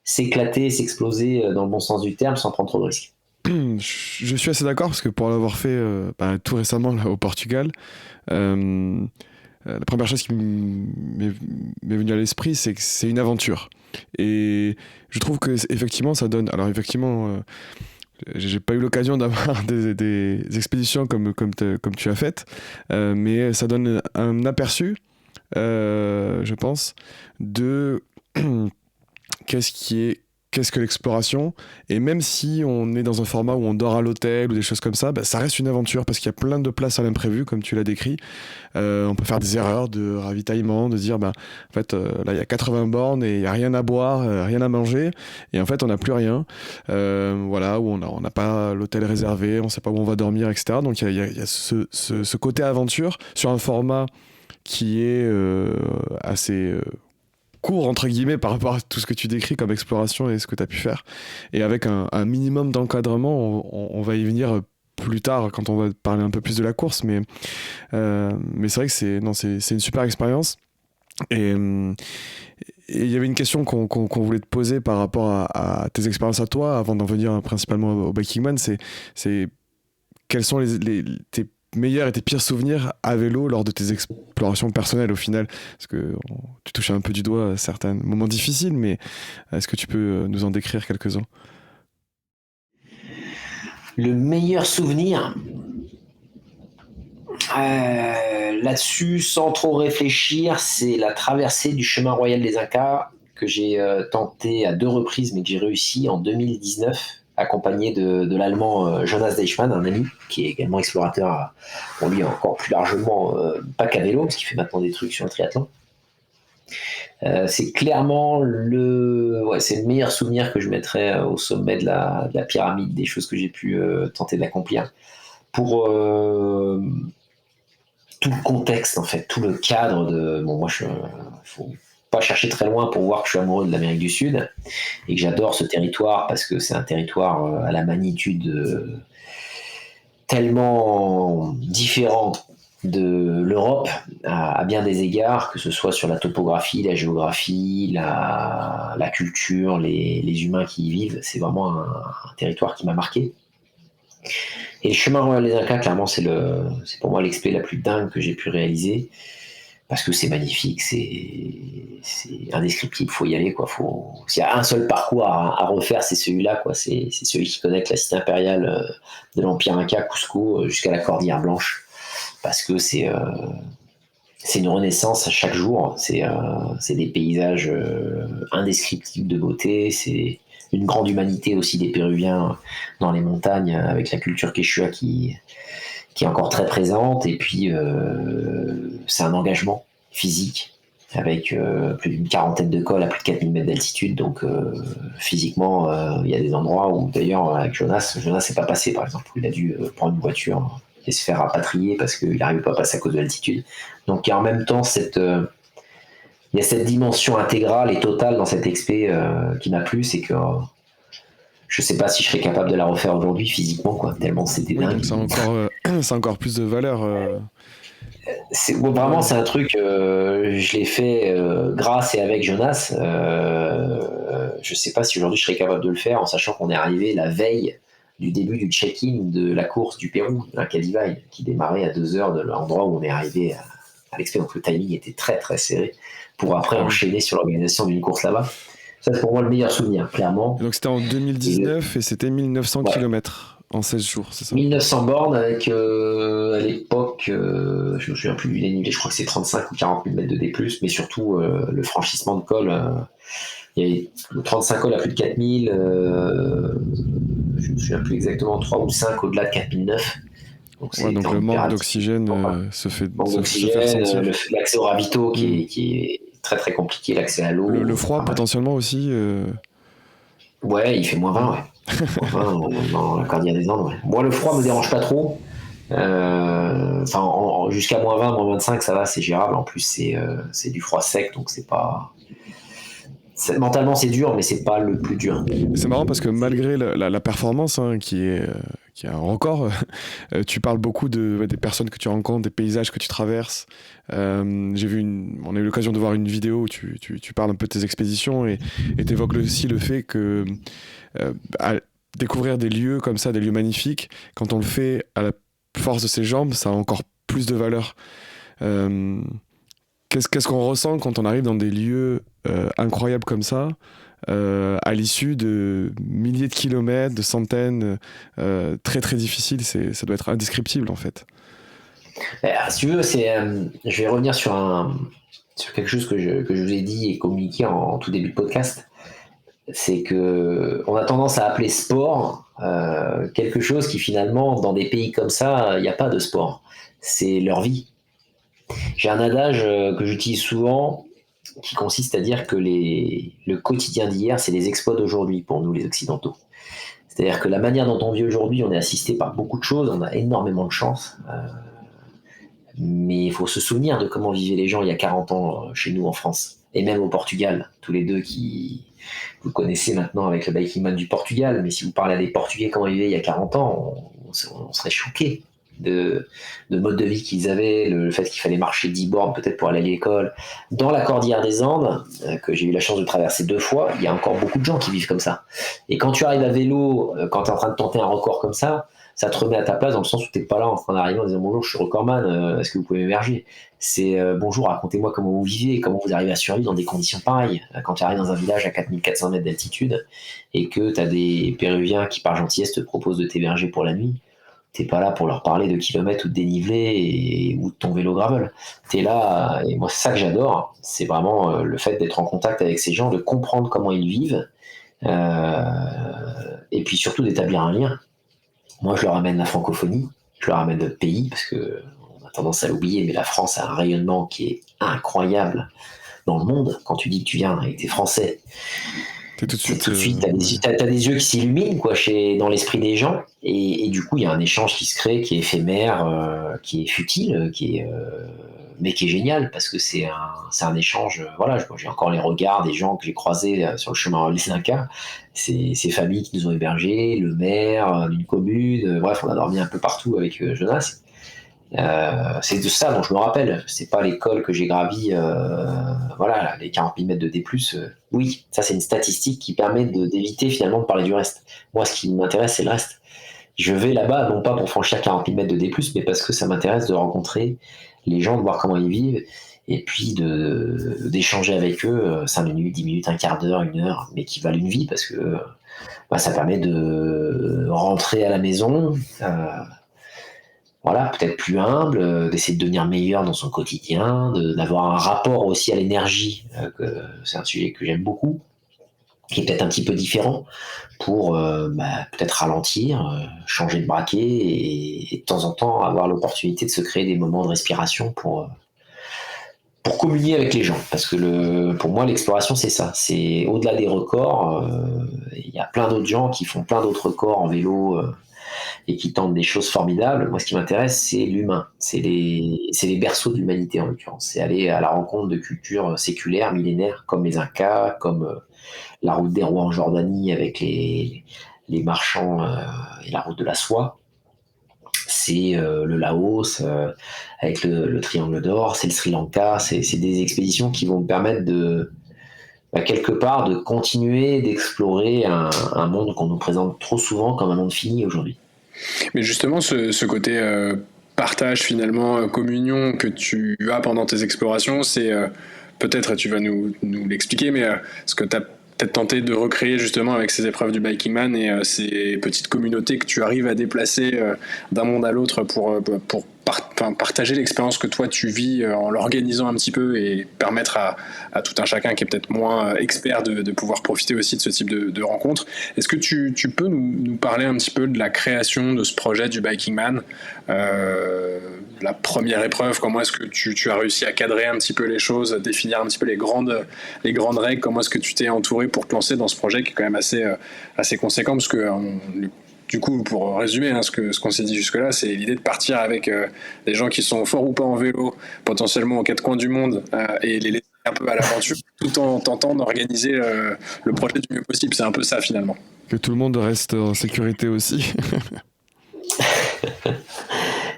s'éclater, s'exploser dans le bon sens du terme sans prendre trop de risques. Je suis assez d'accord parce que pour l'avoir fait tout récemment là, au Portugal, la première chose qui m'est venue à l'esprit, c'est que c'est une aventure. Et je trouve que effectivement, ça donne. Alors effectivement, j'ai pas eu l'occasion d'avoir des expéditions comme tu as faites, mais ça donne un aperçu, je pense, de qu'est-ce que l'exploration. Et même si on est dans un format où on dort à l'hôtel ou des choses comme ça, ça reste une aventure parce qu'il y a plein de places à l'imprévu, comme tu l'as décrit. On peut faire des erreurs de ravitaillement, de dire en fait là il y a 80 bornes et il n'y a rien à boire, rien à manger, et en fait on n'a plus rien, voilà, où on n'a pas l'hôtel réservé, on ne sait pas où on va dormir, etc. Donc il y a ce côté aventure sur un format qui est assez court entre guillemets par rapport à tout ce que tu décris comme exploration et ce que tu as pu faire, et avec un minimum d'encadrement. On va y venir plus tard quand on va parler un peu plus de la course, mais c'est vrai que c'est une super expérience. Et il y avait une question qu'on voulait te poser par rapport à tes expériences à toi avant d'en venir principalement au Biking Man, c'est quels sont tes meilleurs et tes pires souvenirs à vélo lors de tes explorations personnelles au final, parce que tu touches un peu du doigt à certains moments difficiles, mais est-ce que tu peux nous en décrire quelques-uns? Le meilleur souvenir là-dessus, sans trop réfléchir, c'est la traversée du chemin royal des Incas que j'ai tenté à 2 reprises, mais que j'ai réussi en 2019, accompagné de l'allemand Jonas Deichmann, un ami qui est également explorateur, pour lui encore plus largement, pas qu'à vélo, parce qu'il fait maintenant des trucs sur le triathlon. C'est clairement c'est le meilleur souvenir que je mettrais au sommet de la pyramide des choses que j'ai pu tenter d'accomplir. Pour tout le contexte, en fait, tout le cadre de... Bon, moi, faut pas chercher très loin pour voir que je suis amoureux de l'Amérique du Sud et que j'adore ce territoire parce que c'est un territoire à la magnitude tellement différente de l'Europe à bien des égards, que ce soit sur la topographie, la géographie, la culture, les humains qui y vivent. C'est vraiment un territoire qui m'a marqué. Et le chemin royal des Incas, clairement, c'est pour moi l'expé la plus dingue que j'ai pu réaliser, parce que c'est magnifique, c'est indescriptible, faut y aller, quoi. S'il y a un seul parcours à refaire, c'est celui-là, quoi. C'est celui qui connecte la cité impériale de l'Empire Inca, Cusco, jusqu'à la Cordillère Blanche, parce que c'est une renaissance à chaque jour. C'est des paysages indescriptibles de beauté, c'est une grande humanité aussi des Péruviens dans les montagnes, avec la culture quechua qui est encore très présente, et puis c'est un engagement physique avec plus d'une quarantaine de cols à plus de 4000 mètres d'altitude, donc physiquement il y a des endroits où d'ailleurs avec Jonas n'est pas passé, par exemple, où il a dû prendre une voiture et se faire rapatrier parce qu'il n'arrivait pas à passer à cause de l'altitude. Donc il y a en même temps il y a cette dimension intégrale et totale dans cette expé qui m'a plu, c'est que je sais pas si je serais capable de la refaire aujourd'hui physiquement, quoi, tellement c'était dingue. Donc c'est encore plus de valeur. Vraiment, c'est un truc, je l'ai fait grâce et avec Jonas. Je sais pas si aujourd'hui je serais capable de le faire, en sachant qu'on est arrivé la veille du début du check-in de la course du Pérou, l'Inca Divide, qui démarrait à 2 heures de l'endroit où on est arrivé à l'expé. Donc le timing était très très serré pour après enchaîner sur l'organisation d'une course là-bas. Ça, c'est pour moi le meilleur souvenir, clairement. Donc c'était en 2019 et c'était 1900 km en 16 jours, c'est ça? 1900 bornes avec, à l'époque, je me souviens plus du dénivelé, je crois que c'est 35 ou 40 000 mètres de D+, mais surtout le franchissement de col. Il y avait 35 cols à plus de 4000, je me souviens plus exactement, 3 ou 5 au-delà de 4009. Donc le manque d'oxygène se fait ressentir. L'accès au ravito qui est très très compliqué, l'accès à l'eau. Le froid potentiellement aussi. Ouais, il fait moins 20, ouais. Moins 20 dans la Cordillère des Andes, ouais. Moi, le froid me dérange pas trop. Jusqu'à moins 20, moins 25, ça va, c'est gérable. En plus, c'est du froid sec, donc c'est pas Mentalement, c'est dur, mais c'est pas le plus dur. C'est marrant parce que malgré la performance qui est un record, tu parles beaucoup des personnes que tu rencontres, des paysages que tu traverses. On a eu l'occasion de voir une vidéo où tu parles un peu de tes expéditions et t'évoques aussi le fait que à découvrir des lieux comme ça, des lieux magnifiques, quand on le fait à la force de ses jambes, ça a encore plus de valeur. Qu'est-ce qu'on ressent quand on arrive dans des lieux incroyables comme ça, à l'issue de milliers de kilomètres, de centaines, très très difficiles, ça doit être indescriptible en fait. Si tu veux, je vais revenir sur quelque chose que je vous ai dit et communiqué en tout début de podcast. C'est que on a tendance à appeler sport quelque chose qui finalement, dans des pays comme ça, il n'y a pas de sport. C'est leur vie. J'ai un adage que j'utilise souvent qui consiste à dire que le quotidien d'hier, c'est les exploits d'aujourd'hui pour nous les Occidentaux. C'est-à-dire que la manière dont on vit aujourd'hui, on est assisté par beaucoup de choses, on a énormément de chance. Mais il faut se souvenir de comment vivaient les gens il y a 40 ans chez nous en France, et même au Portugal, tous les deux qui vous connaissez maintenant avec le Biking Man du Portugal, mais si vous parlez à des Portugais comment ils vivaient il y a 40 ans, on serait choqués de mode de vie qu'ils avaient, le fait qu'il fallait marcher 10 bornes peut-être pour aller à l'école. Dans la Cordillère des Andes, que j'ai eu la chance de traverser 2 fois, il y a encore beaucoup de gens qui vivent comme ça. Et quand tu arrives à vélo, quand tu es en train de tenter un record comme ça te remet à ta place dans le sens où tu n'es pas là en train d'arriver en disant bonjour, je suis recordman, est-ce que vous pouvez m'héberger ? C'est bonjour, racontez-moi comment vous vivez, comment vous arrivez à survivre dans des conditions pareilles. Quand tu arrives dans un village à 4400 mètres d'altitude et que tu as des Péruviens qui par gentillesse te proposent de t'héberger pour la nuit, t'es pas là pour leur parler de kilomètres ou de dénivelé ou de ton vélo gravel. T'es là, et moi c'est ça que j'adore, c'est vraiment le fait d'être en contact avec ces gens, de comprendre comment ils vivent, et puis surtout d'établir un lien. Moi je leur amène la francophonie, je leur amène notre pays, parce que on a tendance à l'oublier, mais la France a un rayonnement qui est incroyable dans le monde. Quand tu dis que tu viens et que t'es français, tout de suite, t'as des yeux qui s'illuminent quoi, dans l'esprit des gens, et du coup il y a un échange qui se crée, qui est éphémère, qui est futile, mais qui est génial, parce que c'est un échange. Voilà, j'ai encore les regards des gens que j'ai croisés sur le chemin Lesnaka, ces familles qui nous ont hébergés, le maire d'une commune, bref, on a dormi un peu partout avec Jonas. C'est de ça dont je me rappelle, c'est pas l'école que j'ai gravie, voilà, les 40 000 mètres de D+, oui, ça c'est une statistique qui permet d'éviter finalement de parler du reste. Moi ce qui m'intéresse c'est le reste. Je vais là-bas non pas pour franchir 40 000 mètres de D+, mais parce que ça m'intéresse de rencontrer les gens, de voir comment ils vivent, et puis d'échanger avec eux 5 minutes, 10 minutes, un quart d'heure, 1 heure, mais qui valent une vie, parce que ça permet de rentrer à la maison, voilà, peut-être plus humble, d'essayer de devenir meilleur dans son quotidien, d'avoir un rapport aussi à l'énergie, c'est un sujet que j'aime beaucoup, qui est peut-être un petit peu différent, pour peut-être ralentir, changer de braquet, et de temps en temps avoir l'opportunité de se créer des moments de respiration pour communier avec les gens. Parce que pour moi, l'exploration, c'est ça. C'est au-delà des records, il y a plein d'autres gens qui font plein d'autres records en vélo, et qui tentent des choses formidables. Moi, ce qui m'intéresse, c'est l'humain. C'est les berceaux de l'humanité, en l'occurrence. C'est aller à la rencontre de cultures séculaires, millénaires, comme les Incas, comme la route des rois en Jordanie avec les marchands et la route de la soie. C'est le Laos avec le Triangle d'Or. C'est le Sri Lanka. C'est des expéditions qui vont me permettre quelque part de continuer d'explorer un monde qu'on nous présente trop souvent comme un monde fini aujourd'hui. Mais justement, ce côté partage, finalement, communion que tu as pendant tes explorations, c'est peut-être, tu vas nous l'expliquer, mais ce que tu as peut-être tenté de recréer justement avec ces épreuves du Biking Man et ces petites communautés que tu arrives à déplacer d'un monde à l'autre pour partager l'expérience que toi tu vis en l'organisant un petit peu, et permettre à tout un chacun qui est peut-être moins expert de pouvoir profiter aussi de ce type de rencontres. Est-ce que tu peux nous parler un petit peu de la création de ce projet du Biking Man, la première épreuve, comment est-ce que tu as réussi à cadrer un petit peu les choses, définir un petit peu les grandes règles, comment est-ce que tu t'es entouré pour te lancer dans ce projet qui est quand même assez conséquent, parce que du coup, pour résumer, ce qu'on s'est dit jusque-là, c'est l'idée de partir avec des gens qui sont forts ou pas en vélo, potentiellement aux 4 coins du monde, et les laisser un peu à l'aventure, tout en tentant d'organiser le projet du mieux possible. C'est un peu ça finalement. Que tout le monde reste en sécurité aussi.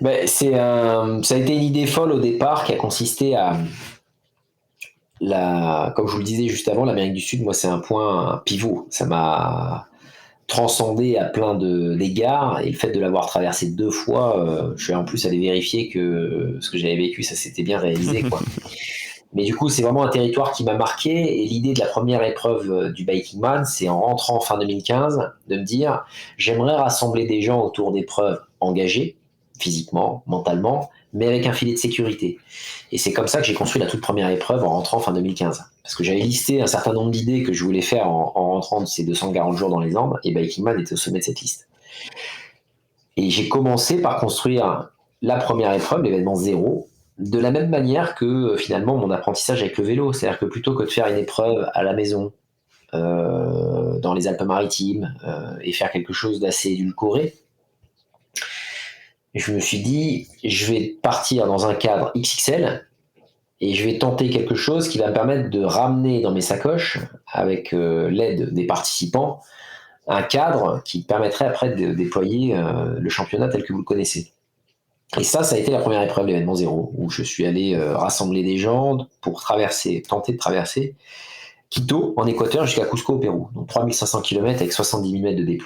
Ben, ça a été une idée folle au départ qui a consisté à comme je vous le disais juste avant, l'Amérique du Sud, moi c'est un point pivot. Ça m'a transcendé à plein d'égards, et le fait de l'avoir traversé 2 fois, je suis en plus allé vérifier que ce que j'avais vécu, ça s'était bien réalisé, quoi. Mais du coup, c'est vraiment un territoire qui m'a marqué, et l'idée de la première épreuve du Biking Man, c'est en rentrant fin 2015, de me dire, j'aimerais rassembler des gens autour d'épreuves engagées, physiquement, mentalement, mais avec un filet de sécurité. Et c'est comme ça que j'ai construit la toute première épreuve en rentrant fin 2015. Parce que j'avais listé un certain nombre d'idées que je voulais faire en rentrant de ces 240 jours dans les Andes, et Biking Man était au sommet de cette liste. Et j'ai commencé par construire la première épreuve, l'événement 0, de la même manière que finalement mon apprentissage avec le vélo. C'est-à-dire que plutôt que de faire une épreuve à la maison, dans les Alpes-Maritimes, et faire quelque chose d'assez édulcoré, je me suis dit, je vais partir dans un cadre XXL et je vais tenter quelque chose qui va me permettre de ramener dans mes sacoches, avec l'aide des participants, un cadre qui permettrait après de déployer le championnat tel que vous le connaissez. Et ça a été la première épreuve de l'événement 0, où je suis allé rassembler des gens pour tenter de traverser Quito en Équateur jusqu'à Cusco au Pérou. Donc 3500 km avec 70 000 mètres de D+,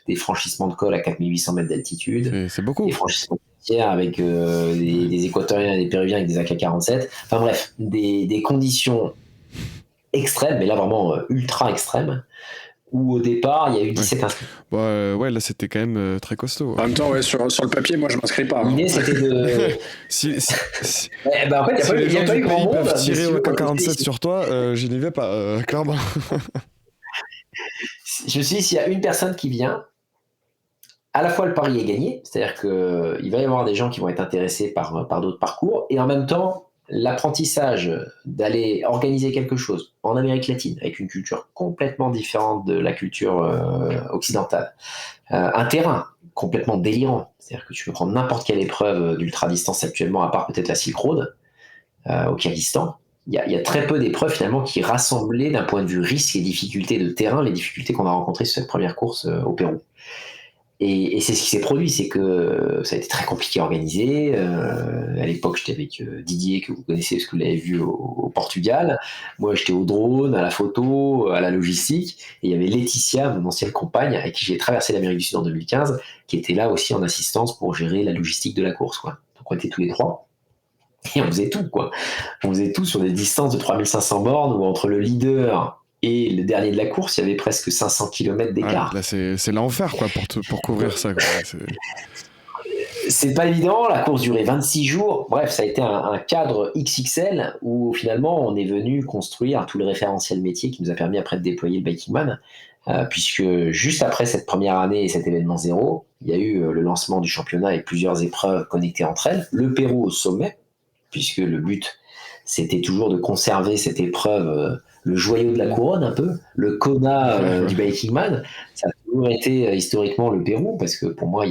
des franchissements de col à 4800 mètres d'altitude. C'est beaucoup. Des franchissements de frontières avec des Équatoriens et des Péruviens avec des AK-47. Enfin bref, des conditions extrêmes, mais là vraiment ultra extrêmes, où au départ il y a eu 17 inscrits. Ouais, là c'était quand même très costaud. En même temps, ouais, sur le papier, moi je m'inscris pas. L'idée c'était de. En fait, les gens du pays peuvent tirer au AK-47 si... sur toi, je n'y vais pas, clairement. Je me suis dit, s'il y a une personne qui vient, à la fois le pari est gagné, c'est-à-dire qu'il va y avoir des gens qui vont être intéressés par d'autres parcours, et en même temps, l'apprentissage d'aller organiser quelque chose en Amérique latine, avec une culture complètement différente de la culture occidentale, un terrain complètement délirant, c'est-à-dire que tu peux prendre n'importe quelle épreuve d'ultra-distance actuellement, à part peut-être la Silk Road, au Kyrgyzstan. Il y a très peu d'épreuves finalement qui rassemblaient d'un point de vue risque et difficulté de terrain les difficultés qu'on a rencontrées sur cette première course au Pérou. Et c'est ce qui s'est produit, c'est que ça a été très compliqué à organiser. À l'époque, j'étais avec Didier, que vous connaissez parce que vous l'avez vu au Portugal. Moi, j'étais au drone, à la photo, à la logistique. Et il y avait Laetitia, mon ancienne compagne, avec qui j'ai traversé l'Amérique du Sud en 2015, qui était là aussi en assistance pour gérer la logistique de la course, quoi. Donc on était tous les trois. Et on faisait tout, quoi. On faisait tout sur des distances de 3500 bornes, où entre le leader et le dernier de la course, il y avait presque 500 km d'écart. Ouais, là, c'est l'enfer, quoi, pour couvrir ça, quoi. C'est pas évident, la course durait 26 jours. Bref, ça a été un cadre XXL où finalement on est venu construire tout le référentiel métier qui nous a permis après de déployer le Biking Man, puisque juste après cette première année et cet événement 0, il y a eu le lancement du championnat avec plusieurs épreuves connectées entre elles. Le Pérou au sommet, puisque le but c'était toujours de conserver cette épreuve, le joyau de la couronne un peu, le Kona du Biking Man. Ça a toujours été historiquement le Pérou, parce que pour moi,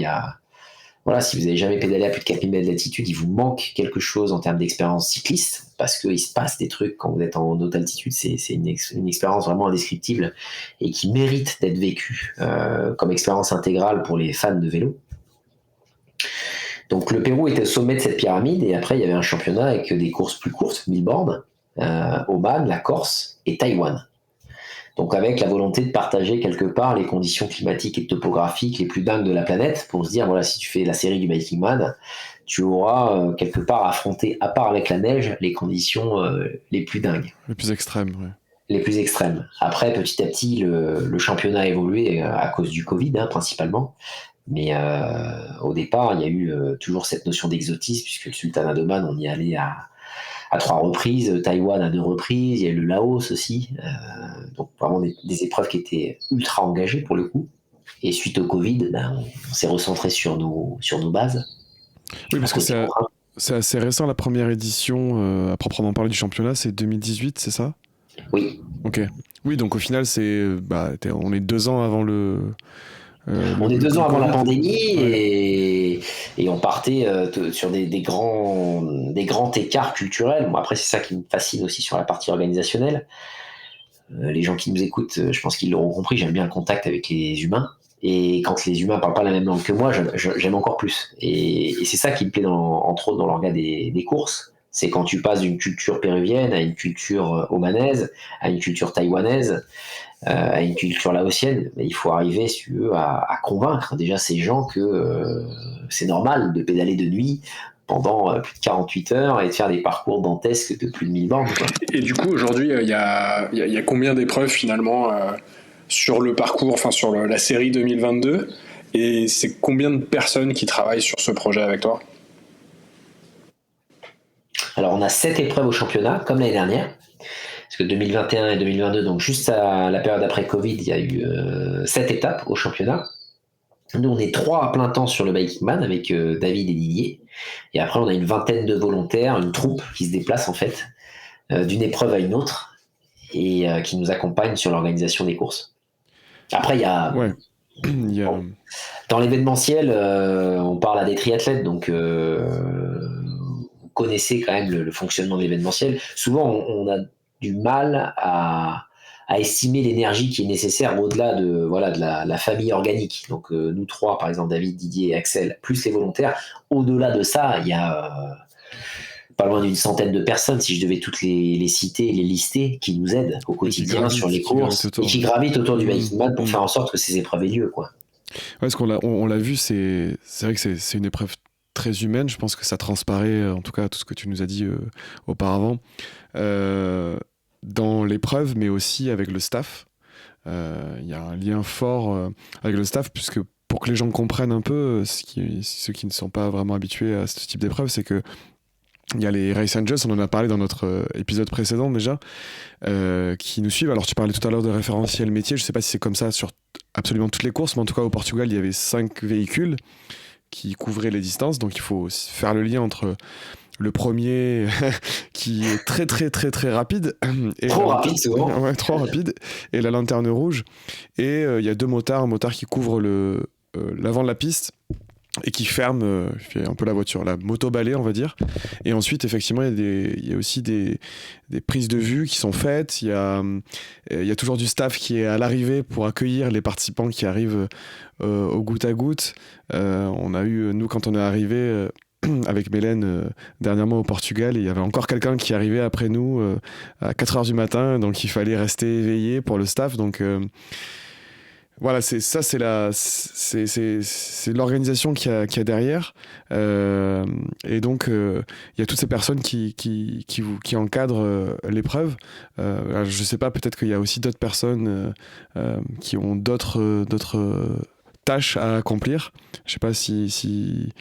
si vous n'avez jamais pédalé à plus de 4000 mètres d'altitude, il vous manque quelque chose en termes d'expérience cycliste, parce qu'il se passe des trucs quand vous êtes en haute altitude, c'est une expérience vraiment indescriptible et qui mérite d'être vécue comme expérience intégrale pour les fans de vélo. Donc le Pérou était au sommet de cette pyramide, et après il y avait un championnat avec des courses plus courtes, 1000 bornes, Oman, la Corse et Taïwan. Donc avec la volonté de partager quelque part les conditions climatiques et topographiques les plus dingues de la planète, pour se dire, voilà, si tu fais la série du Biking Man, tu auras quelque part affronté, à part avec la neige, les conditions les plus dingues. Les plus extrêmes, ouais. Les plus extrêmes. Après, petit à petit, le championnat a évolué à cause du Covid, principalement. Mais au départ, il y a eu toujours cette notion d'exotisme, puisque le Sultanat d'Oman, on y allait à 3 reprises, Taïwan à 2 reprises, il y a eu le Laos aussi, donc vraiment des épreuves qui étaient ultra engagées pour le coup. Et suite au Covid, on s'est recentré sur nos bases. Oui, parce que c'est assez récent, la première édition à proprement parler du championnat, c'est 2018, c'est ça ? Oui. Ok. Oui, donc au final, on est 2 ans avant le... on est 2 ans avant la pandémie, ouais. Et on partait sur des grands écarts culturels. Bon, après, c'est ça qui me fascine aussi sur la partie organisationnelle. Les gens qui nous écoutent, je pense qu'ils l'auront compris, j'aime bien le contact avec les humains. Et quand les humains parlent pas la même langue que moi, j'aime encore plus. Et c'est ça qui me plaît, entre autres, dans l'orga des courses. C'est quand tu passes d'une culture péruvienne à une culture omanaise, à une culture taïwanaise, à une culture laotienne. Mais il faut arriver, si tu veux, à convaincre déjà ces gens que c'est normal de pédaler de nuit pendant plus de 48 heures et de faire des parcours dantesques de plus de 1000 bornes, quoi. Et du coup, aujourd'hui, il y a combien d'épreuves finalement sur le parcours, enfin sur la série 2022, et c'est combien de personnes qui travaillent sur ce projet avec toi? Alors, on a 7 épreuves au championnat, comme l'année dernière. Parce que 2021 et 2022, donc juste à la période après Covid, il y a eu 7 étapes au championnat. Nous, on est 3 à plein temps sur le Biking Man avec David et Didier. Et après, on a une vingtaine de volontaires, une troupe qui se déplace en fait d'une épreuve à une autre et qui nous accompagne sur l'organisation des courses. Après, il y a... Ouais. Bon, dans l'événementiel, on parle à des triathlètes, donc vous connaissez quand même le fonctionnement de l'événementiel. Souvent, on a du mal à estimer l'énergie qui est nécessaire au-delà de la famille organique. Donc nous 3, par exemple David, Didier et Axel, plus les volontaires. Au-delà de ça, il y a pas loin d'une centaine de personnes, si je devais toutes les citer et les lister, qui nous aident au quotidien sur les courses et qui gravitent autour du Biking Man pour faire en sorte que ces épreuves aient lieu, quoi. Ouais, parce qu'on l'a vu, c'est vrai que c'est une épreuve très humaine. Je pense que ça transparaît, en tout cas, tout ce que tu nous as dit auparavant, dans l'épreuve, mais aussi avec le staff. Il y a un lien fort avec le staff, puisque pour que les gens comprennent un peu, ceux qui ne sont pas vraiment habitués à ce type d'épreuve, c'est que il y a les Race Angels, on en a parlé dans notre épisode précédent déjà, qui nous suivent. Alors tu parlais tout à l'heure de référentiel métier, je ne sais pas si c'est comme ça sur absolument toutes les courses, mais en tout cas au Portugal, il y avait 5 véhicules qui couvraient les distances, donc il faut faire le lien entre le premier qui est très très très très rapide et trop rapide souvent. Ouais, trop rapide, et la lanterne rouge, et il y a 2 motards, un motard qui couvre l'avant de la piste et qui ferme fait un peu la voiture, la moto-balai on va dire. Et ensuite effectivement il y a aussi des prises de vue qui sont faites, il y a toujours du staff qui est à l'arrivée pour accueillir les participants qui arrivent au goutte à goutte. On a eu, nous quand on est arrivé avec Mélène dernièrement au Portugal, et il y avait encore quelqu'un qui arrivait après nous à 4h du matin, donc il fallait rester éveillé pour le staff, donc voilà, c'est l'organisation qu'il y a derrière, et donc il y a toutes ces personnes qui encadrent l'épreuve. Alors, je sais pas, peut-être qu'il y a aussi d'autres personnes qui ont d'autres tâches à accomplir. Je sais pas si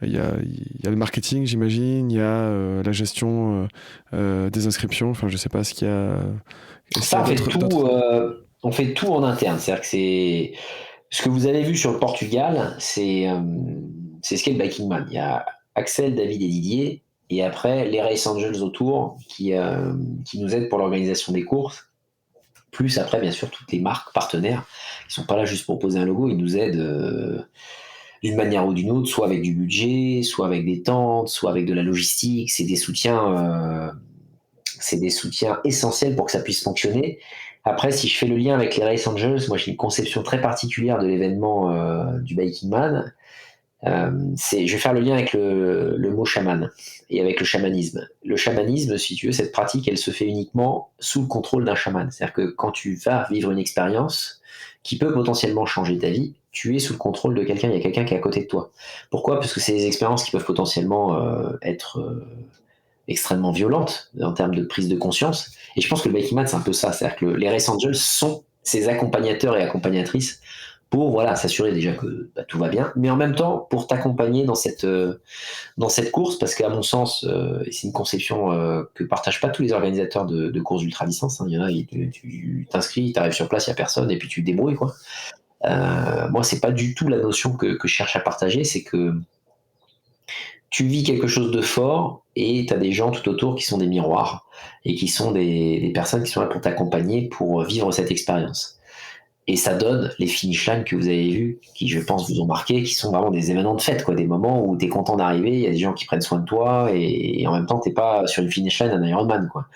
il y a le marketing, j'imagine, il y a la gestion des inscriptions. Enfin, je sais pas ce qu'il y a. Ça, on fait tout en interne. C'est-à-dire que c'est ce que vous avez vu sur le Portugal, c'est ce qu'est le Biking Man. Il y a Axel, David et Didier, et après les Race Angels autour qui nous aident pour l'organisation des courses. Plus après, bien sûr, toutes les marques partenaires qui sont pas là juste pour poser un logo, ils nous aident d'une manière ou d'une autre, soit avec du budget, soit avec des tentes, soit avec de la logistique. C'est des soutiens essentiels pour que ça puisse fonctionner. Après, si je fais le lien avec les Race Angels, moi j'ai une conception très particulière de l'événement du Biking Man. Je vais faire le lien avec le mot chaman et avec le chamanisme. Le chamanisme, si tu veux, cette pratique, elle se fait uniquement sous le contrôle d'un chaman. C'est-à-dire que quand tu vas vivre une expérience qui peut potentiellement changer ta vie, tu es sous le contrôle de quelqu'un, il y a quelqu'un qui est à côté de toi. Pourquoi ? Parce que c'est des expériences qui peuvent potentiellement être extrêmement violentes en termes de prise de conscience. Et je pense que le Biking Man, c'est un peu ça. C'est-à-dire que les Race Angels sont ces accompagnateurs et accompagnatrices pour s'assurer déjà que tout va bien, mais en même temps pour t'accompagner dans cette course, parce qu'à mon sens, et c'est une conception que partagent pas tous les organisateurs de courses ultra-distance, hein. Il y en a, tu t'inscris, tu arrives sur place, il n'y a personne, et puis tu te débrouilles, quoi. Moi, c'est pas du tout la notion que je cherche à partager, c'est que tu vis quelque chose de fort et tu as des gens tout autour qui sont des miroirs et qui sont des personnes qui sont là pour t'accompagner, pour vivre cette expérience. Et ça donne les finish lines que vous avez vus, qui je pense vous ont marqué, qui sont vraiment des événements de fête, quoi, des moments où tu es content d'arriver, il y a des gens qui prennent soin de toi, et en même temps, tu n'es pas sur une finish line d'un Ironman, quoi,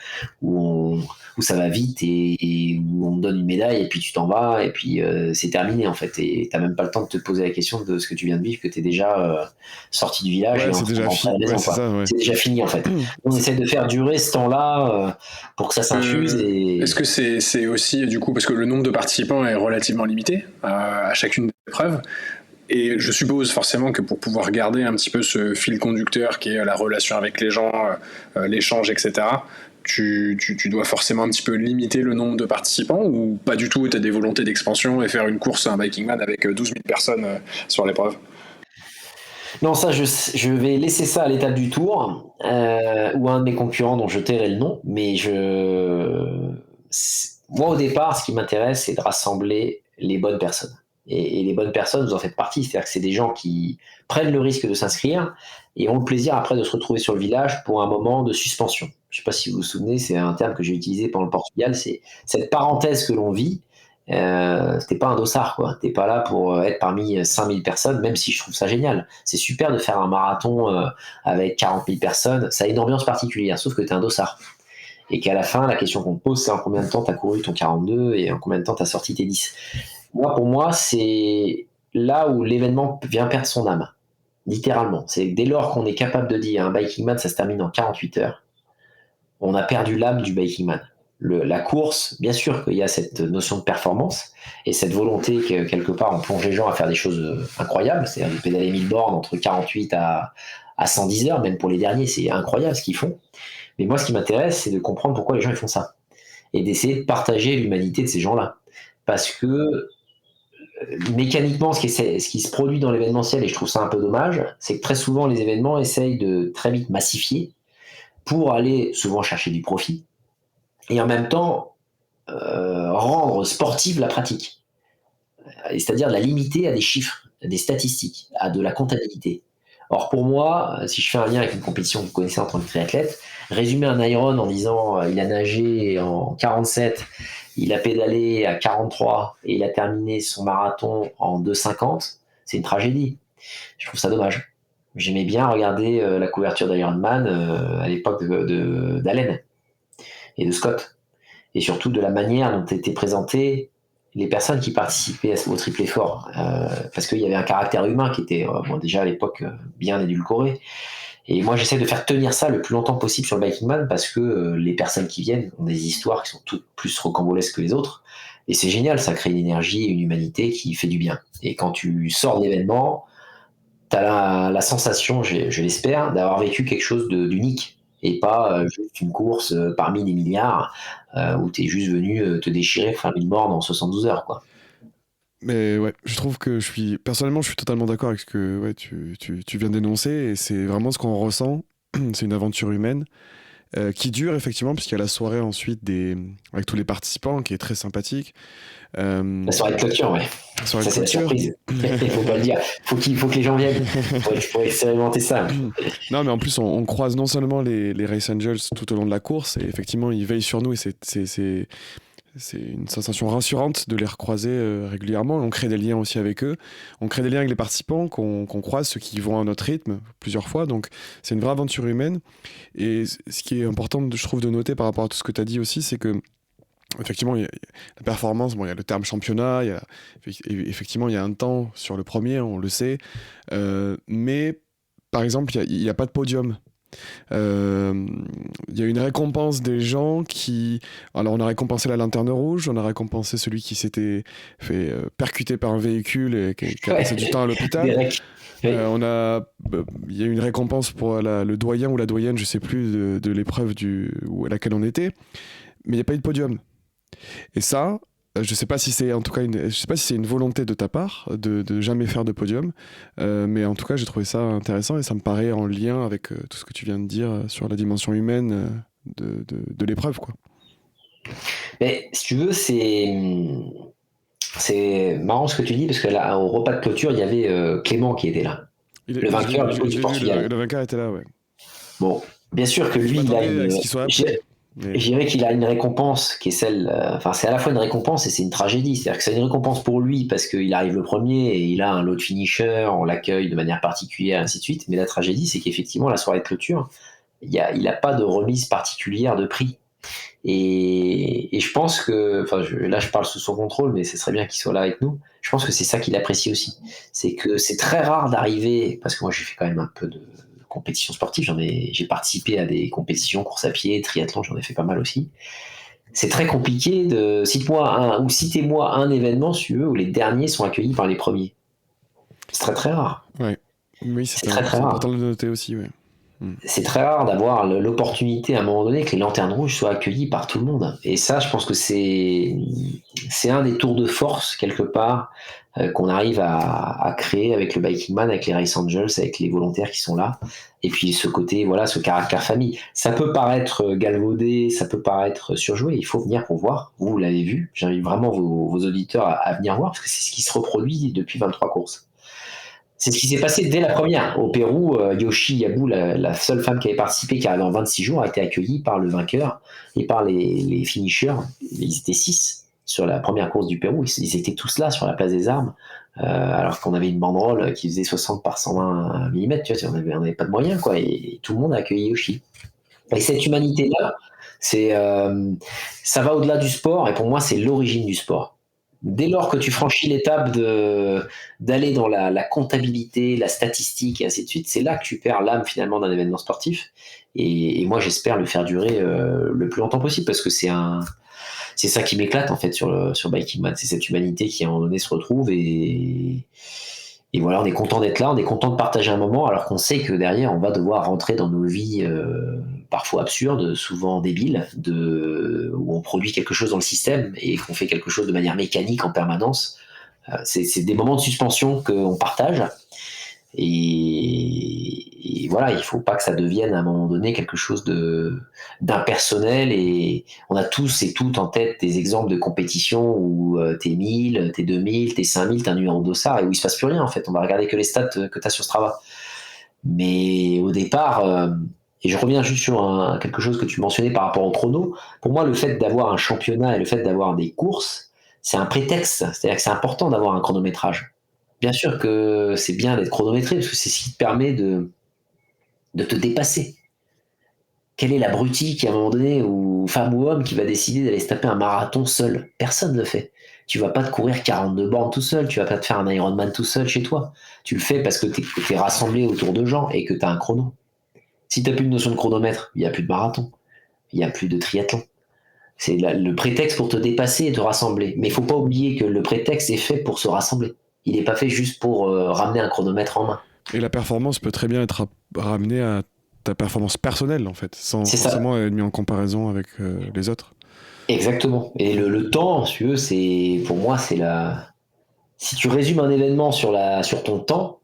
où ça va vite et où on te donne une médaille, et puis tu t'en vas, et puis c'est terminé, en fait. Et tu n'as même pas le temps de te poser la question de ce que tu viens de vivre, que tu es déjà sorti du village et c'est déjà fini. maison, C'est ça, ouais. C'est déjà fini, en fait. On essaie de faire durer ce temps-là pour que ça s'infuse. Est-ce que c'est aussi, du coup, parce que le nombre de participants est relativement limité à chacune des épreuves, et je suppose forcément que pour pouvoir garder un petit peu ce fil conducteur qui est la relation avec les gens, l'échange, etc., tu dois forcément un petit peu limiter le nombre de participants, ou pas du tout, tu as des volontés d'expansion et faire une course, un Biking Man avec 12 000 personnes sur l'épreuve? Non, ça, je vais laisser ça à l'étape du tour, ou à un de mes concurrents dont je tairai le nom, mais moi, au départ, ce qui m'intéresse, c'est de rassembler les bonnes personnes. Et les bonnes personnes, vous en faites partie, c'est-à-dire que c'est des gens qui prennent le risque de s'inscrire et ont le plaisir après de se retrouver sur le village pour un moment de suspension. Je ne sais pas si vous vous souvenez, c'est un terme que j'ai utilisé pendant le Portugal, c'est cette parenthèse que l'on vit. T'es pas un dossard, quoi. T'es pas là pour être parmi 5000 personnes, même si je trouve ça génial. C'est super de faire un marathon avec 40 000 personnes, ça a une ambiance particulière, sauf que t'es un dossard. Et qu'à la fin, la question qu'on te pose, c'est en combien de temps t'as couru ton 42 et en combien de temps t'as sorti tes 10. Pour moi, c'est là où l'événement vient perdre son âme. Littéralement. C'est dès lors qu'on est capable de dire un Biking Man, ça se termine en 48 heures, on a perdu l'âme du Biking Man. La course, bien sûr qu'il y a cette notion de performance et cette volonté que quelque part on plonge les gens à faire des choses incroyables, c'est-à-dire de pédaler 1000 bornes entre 48 à 110 heures, même pour les derniers, c'est incroyable ce qu'ils font. Mais moi, ce qui m'intéresse, c'est de comprendre pourquoi les gens ils font ça et d'essayer de partager l'humanité de ces gens-là. Parce que mécaniquement, ce qui se produit dans l'événementiel, et je trouve ça un peu dommage, c'est que très souvent les événements essayent de très vite massifier pour aller souvent chercher du profit et en même temps rendre sportive la pratique. C'est-à-dire de la limiter à des chiffres, à des statistiques, à de la comptabilité. Or pour moi, si je fais un lien avec une compétition que vous connaissez en tant que triathlète, résumer un Iron en disant il a nagé en 47, il a pédalé à 43 et il a terminé son marathon en 2,50, c'est une tragédie. Je trouve ça dommage. J'aimais bien regarder la couverture d'Ironman à l'époque d'Allen et de Scott. Et surtout de la manière dont étaient présentées les personnes qui participaient au triple effort. Parce qu'il y avait un caractère humain qui était déjà à l'époque bien édulcoré. Et moi, j'essaie de faire tenir ça le plus longtemps possible sur le Biking Man parce que les personnes qui viennent ont des histoires qui sont toutes plus rocambolesques que les autres. Et c'est génial, ça crée une énergie et une humanité qui fait du bien. Et quand tu sors de l'événement, tu as la sensation, je l'espère, d'avoir vécu quelque chose d'unique et pas juste une course parmi des milliards où tu es juste venu te déchirer, faire 1000 bornes en 72 heures, quoi. Mais ouais, je trouve que personnellement, je suis totalement d'accord avec ce que tu viens d'énoncer, et c'est vraiment ce qu'on ressent. C'est une aventure humaine qui dure effectivement, puisqu'il y a la soirée ensuite avec tous les participants, qui est très sympathique. La soirée de clôture, ouais. Ça, c'est la surprise. Il faut pas le dire. Faut que les gens viennent pour expérimenter ça. Non, mais en plus, on croise non seulement les Race Angels tout au long de la course, et effectivement, ils veillent sur nous, et c'est une sensation rassurante de les recroiser régulièrement. On crée des liens aussi avec eux. On crée des liens avec les participants qu'on croise, ceux qui vont à notre rythme plusieurs fois. Donc, c'est une vraie aventure humaine. Et ce qui est important, je trouve, de noter par rapport à tout ce que tu as dit aussi, c'est que effectivement, il y a la performance, il y a le terme championnat, effectivement, il y a un temps sur le premier, on le sait. Mais, par exemple, il n'y a pas de podium. Il y a une récompense des gens qui... Alors on a récompensé la lanterne rouge, on a récompensé celui qui s'était fait percuter par un véhicule et qui a passé du temps à l'hôpital. Il y a une récompense pour le doyen ou la doyenne, je sais plus, de l'épreuve à laquelle on était, mais il n'y a pas eu de podium. Et ça, je sais pas si c'est une volonté de ta part de jamais faire de podium, mais en tout cas j'ai trouvé ça intéressant et ça me paraît en lien avec tout ce que tu viens de dire sur la dimension humaine de l'épreuve, quoi. Mais si tu veux, c'est marrant ce que tu dis parce que là au repas de clôture il y avait Clément qui était là, le vainqueur du Portugal. Le vainqueur était là, ouais. Bon, bien sûr que lui il a une... Mais... Je dirais qu'il a une récompense qui est celle. C'est à la fois une récompense et c'est une tragédie. C'est-à-dire que c'est une récompense pour lui parce qu'il arrive le premier et il a un lot de finisher, on l'accueille de manière particulière, ainsi de suite. Mais la tragédie, c'est qu'effectivement, la soirée de clôture, il a pas de remise particulière de prix. Et je pense que, là je parle sous son contrôle, mais ce serait bien qu'il soit là avec nous. Je pense que c'est ça qu'il apprécie aussi. C'est que c'est très rare d'arriver, parce que moi j'ai fait quand même un peu de compétition sportive, j'ai participé à des compétitions, course à pied, triathlon, j'en ai fait pas mal aussi. C'est très compliqué citez-moi un événement, si tu veux, où les derniers sont accueillis par les premiers. C'est très très rare. Ouais. Oui, c'est très rare. important de le noter aussi, ouais. C'est très rare d'avoir l'opportunité à un moment donné que les lanternes rouges soient accueillies par tout le monde. Et ça, je pense que c'est un des tours de force, quelque part, qu'on arrive à créer avec le Biking Man, avec les Race Angels, avec les volontaires qui sont là. Et puis ce côté, voilà, ce caractère famille. Ça peut paraître galvaudé, ça peut paraître surjoué. Il faut venir pour voir. Vous l'avez vu. J'invite vraiment vos auditeurs à venir voir, parce que c'est ce qui se reproduit depuis 23 courses. C'est ce qui s'est passé dès la première. Au Pérou, Yoshi Yabu, la seule femme qui avait participé, qui arrivait en 26 jours, a été accueillie par le vainqueur et par les finishers. Ils étaient 6 sur la première course du Pérou. Ils étaient tous là sur la place des Armes, alors qu'on avait une banderole qui faisait 60 par 120 mm. Tu vois, on n'avait pas de moyens, quoi. Et tout le monde a accueilli Yoshi. Et cette humanité-là, ça va au-delà du sport. Et pour moi, c'est l'origine du sport. Dès lors que tu franchis l'étape d'aller dans la comptabilité, la statistique et ainsi de suite, c'est là que tu perds l'âme finalement d'un événement sportif. Et moi, j'espère le faire durer le plus longtemps possible, parce que c'est ça qui m'éclate en fait sur Biking Man. C'est cette humanité qui à un moment donné se retrouve et voilà, on est content d'être là, on est content de partager un moment, alors qu'on sait que derrière, on va devoir rentrer dans nos vies parfois absurdes, souvent débiles, où on produit quelque chose dans le système et qu'on fait quelque chose de manière mécanique en permanence. C'est des moments de suspension qu'on partage. Et voilà, il faut pas que ça devienne à un moment donné quelque chose d'impersonnel. Et on a tous et toutes en tête des exemples de compétition où t'es 1000, t'es 2000, t'es 5000, t'es un numéro dossard et où il se passe plus rien en fait. On va regarder que les stats que t'as sur Strava. Mais au départ, et je reviens juste sur quelque chose que tu mentionnais par rapport au chrono, pour moi le fait d'avoir un championnat et le fait d'avoir des courses, c'est un prétexte. C'est-à-dire que c'est important d'avoir un chronométrage. Bien sûr que c'est bien d'être chronométré, parce que c'est ce qui te permet de te dépasser. Quel est l'abruti qui, à un moment donné, ou femme ou homme, qui va décider d'aller se taper un marathon seul? Personne ne le fait. Tu vas pas te courir 42 bornes tout seul, tu vas pas te faire un Ironman tout seul chez toi. Tu le fais parce que t'es rassemblé autour de gens et que tu as un chrono. Si tu n'as plus de notion de chronomètre, il n'y a plus de marathon, il n'y a plus de triathlon. C'est le prétexte pour te dépasser et te rassembler. Mais il ne faut pas oublier que le prétexte est fait pour se rassembler. Il n'est pas fait juste pour ramener un chronomètre en main. Et la performance peut très bien être ramenée à ta performance personnelle, en fait, sans forcément être mis en comparaison avec les autres. Exactement. Et le temps, si tu veux, pour moi, c'est si tu résumes un événement sur ton temps,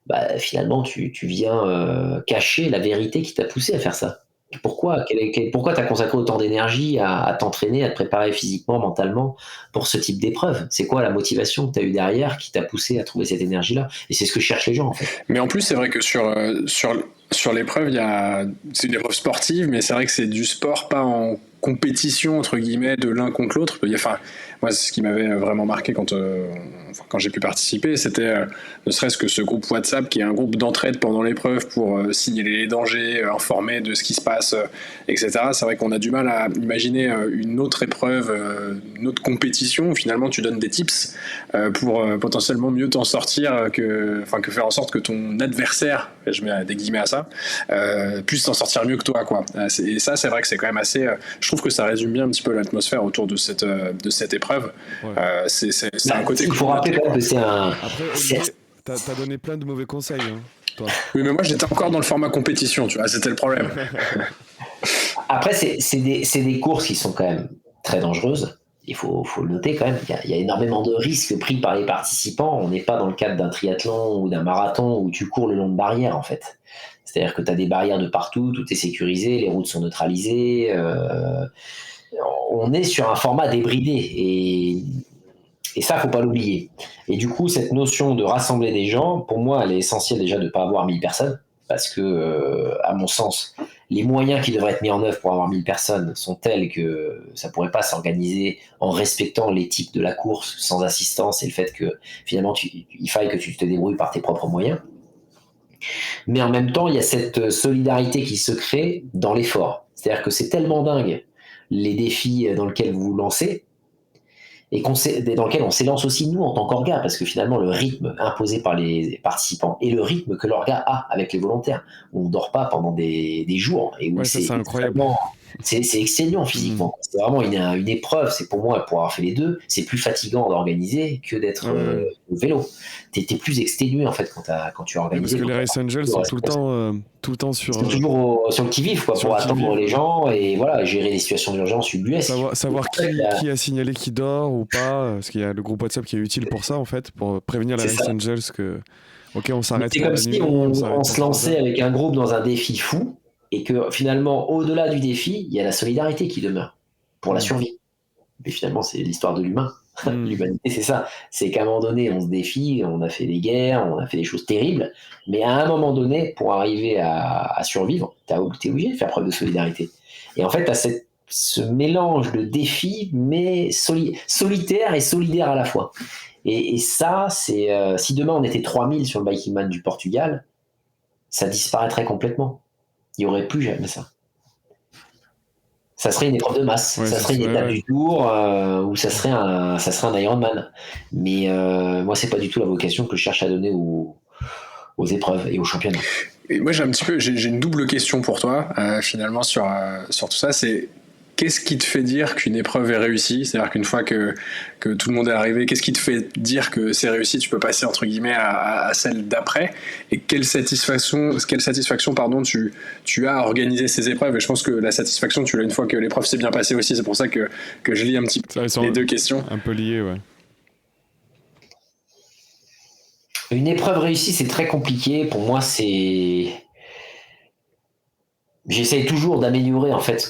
bah, finalement, tu viens cacher la vérité qui t'a poussé à faire ça. Pourquoi t'as consacré autant d'énergie à t'entraîner, à te préparer physiquement, mentalement pour ce type d'épreuve? C'est quoi la motivation que t'as eu derrière qui t'a poussé à trouver cette énergie-là? Et c'est ce que cherchent les gens, en fait. Mais en plus, c'est vrai que sur l'épreuve, c'est une épreuve sportive, mais c'est vrai que c'est du sport, pas en compétition entre guillemets de l'un contre l'autre. Moi, ce qui m'avait vraiment marqué quand j'ai pu participer, c'était ne serait-ce que ce groupe WhatsApp qui est un groupe d'entraide pendant l'épreuve pour signaler les dangers, informer de ce qui se passe, etc. C'est vrai qu'on a du mal à imaginer une autre épreuve, une autre compétition où finalement tu donnes des tips pour potentiellement mieux t'en sortir que faire en sorte que ton adversaire, je mets des guillemets à ça, puisse s'en sortir mieux que toi, quoi. Et ça, c'est vrai que c'est quand même assez... je trouve que ça résume bien un petit peu l'atmosphère autour de cette épreuve. Ouais. C'est un côté... Il faut rappeler que c'est un... Après, t'as donné plein de mauvais conseils, hein, toi. Oui, mais moi, j'étais encore dans le format compétition, tu vois, c'était le problème. Après, c'est des courses qui sont quand même très dangereuses. Il faut le noter quand même. Il y a énormément de risques pris par les participants. On n'est pas dans le cadre d'un triathlon ou d'un marathon où tu cours le long de barrières, en fait. C'est-à-dire que tu as des barrières de partout, tout est sécurisé, les routes sont neutralisées. On est sur un format débridé et ça, faut pas l'oublier. Et du coup, cette notion de rassembler des gens, pour moi, elle est essentielle déjà de ne pas avoir 1000 personnes, parce que, à mon sens, les moyens qui devraient être mis en œuvre pour avoir 1000 personnes sont tels que ça ne pourrait pas s'organiser en respectant l'éthique de la course sans assistance et le fait que finalement il faille que tu te débrouilles par tes propres moyens. Mais en même temps, il y a cette solidarité qui se crée dans l'effort. C'est-à-dire que c'est tellement dingue les défis dans lesquels vous vous lancez et dans lequel on s'élance aussi nous en tant qu'orga, parce que finalement le rythme imposé par les participants et le rythme que l'orga a avec les volontaires, où on ne dort pas pendant des jours et où c'est incroyable. C'est exténuant physiquement. C'est vraiment une épreuve. C'est pour moi, pour avoir fait les deux, c'est plus fatigant d'organiser que d'être au vélo. T'es plus exténué en fait quand tu organises. Parce que les Race Angels sont tout le temps sur. Ils sont toujours sur le qui-vive pour attendre les gens et voilà, gérer les situations d'urgence ubuesques. Savoir qui a signalé qui dort ou pas, parce qu'il y a le groupe WhatsApp qui est utile pour ça en fait, pour prévenir les Race Angels que ok, on s'arrête. C'est comme si on se lançait avec un groupe dans un défi fou. Et que finalement, au-delà du défi, il y a la solidarité qui demeure pour la survie. Mais finalement, c'est l'histoire de l'humain. L'humanité, c'est ça. C'est qu'à un moment donné, on se défie, on a fait des guerres, on a fait des choses terribles, mais à un moment donné, pour arriver à survivre, t'es obligé de faire preuve de solidarité. Et en fait, t'as ce mélange de défis, mais solitaire et solidaire à la fois. Et ça, c'est si demain on était 3000 sur le Biking Man du Portugal, ça disparaîtrait complètement. Il n'y aurait plus jamais ça. Ça serait une épreuve de masse, ça serait une étape du tour ou ça serait un Ironman. Mais moi, c'est pas du tout la vocation que je cherche à donner aux épreuves et aux championnats. Et moi, j'ai une double question pour toi, finalement, sur tout ça. C'est qu'est-ce qui te fait dire qu'une épreuve est réussie ? C'est-à-dire qu'une fois que tout le monde est arrivé, qu'est-ce qui te fait dire que c'est réussi ? Tu peux passer entre guillemets à celle d'après. Et quelle satisfaction tu as à organiser ces épreuves ? Et je pense que la satisfaction, tu l'as une fois que l'épreuve s'est bien passée aussi. C'est pour ça que je lis un petit peu les deux questions. Un peu liées, ouais. Une épreuve réussie, c'est très compliqué. Pour moi, j'essaye toujours d'améliorer en fait ce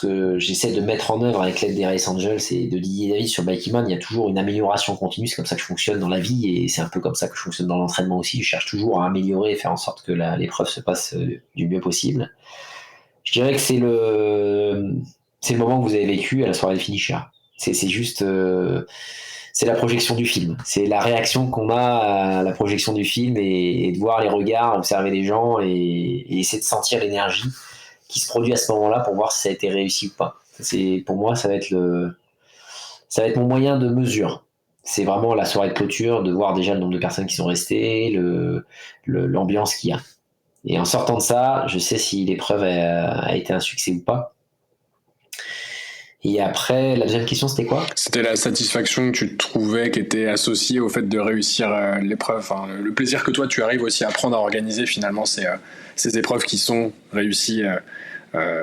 que j'essaie de mettre en œuvre avec l'aide des Race Angels et de Didier David sur Biking Man. Il y a toujours une amélioration continue, c'est comme ça que je fonctionne dans la vie et c'est un peu comme ça que je fonctionne dans l'entraînement aussi. Je cherche toujours à améliorer et faire en sorte que l'épreuve se passe du mieux possible. Je dirais que c'est le moment que vous avez vécu à la soirée de finisher. C'est juste c'est la projection du film. C'est la réaction qu'on a à la projection du film et de voir les regards, observer les gens et essayer de sentir l'énergie qui se produit à ce moment-là pour voir si ça a été réussi ou pas. Pour moi, ça va être mon moyen de mesure. C'est vraiment la soirée de clôture, de voir déjà le nombre de personnes qui sont restées, l'ambiance qu'il y a. Et en sortant de ça, je sais si l'épreuve a été un succès ou pas. Et après, la deuxième question, c'était quoi ? C'était la satisfaction que tu trouvais qui était associée au fait de réussir l'épreuve. Enfin, le plaisir que toi, tu arrives aussi à prendre à organiser finalement ces épreuves qui sont réussies à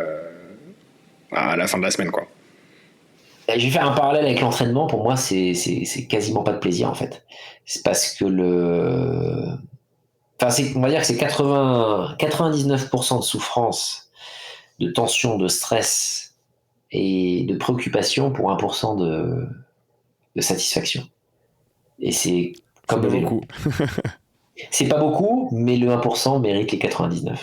la fin de la semaine, quoi. Je vais faire un parallèle avec l'entraînement. Pour moi, c'est quasiment pas de plaisir, en fait. C'est parce que on va dire que c'est 99% de souffrance, de tension, de stress et de préoccupation pour 1% de satisfaction. Et c'est comme le vélo. Beaucoup. C'est pas beaucoup, mais le 1% mérite les 99%.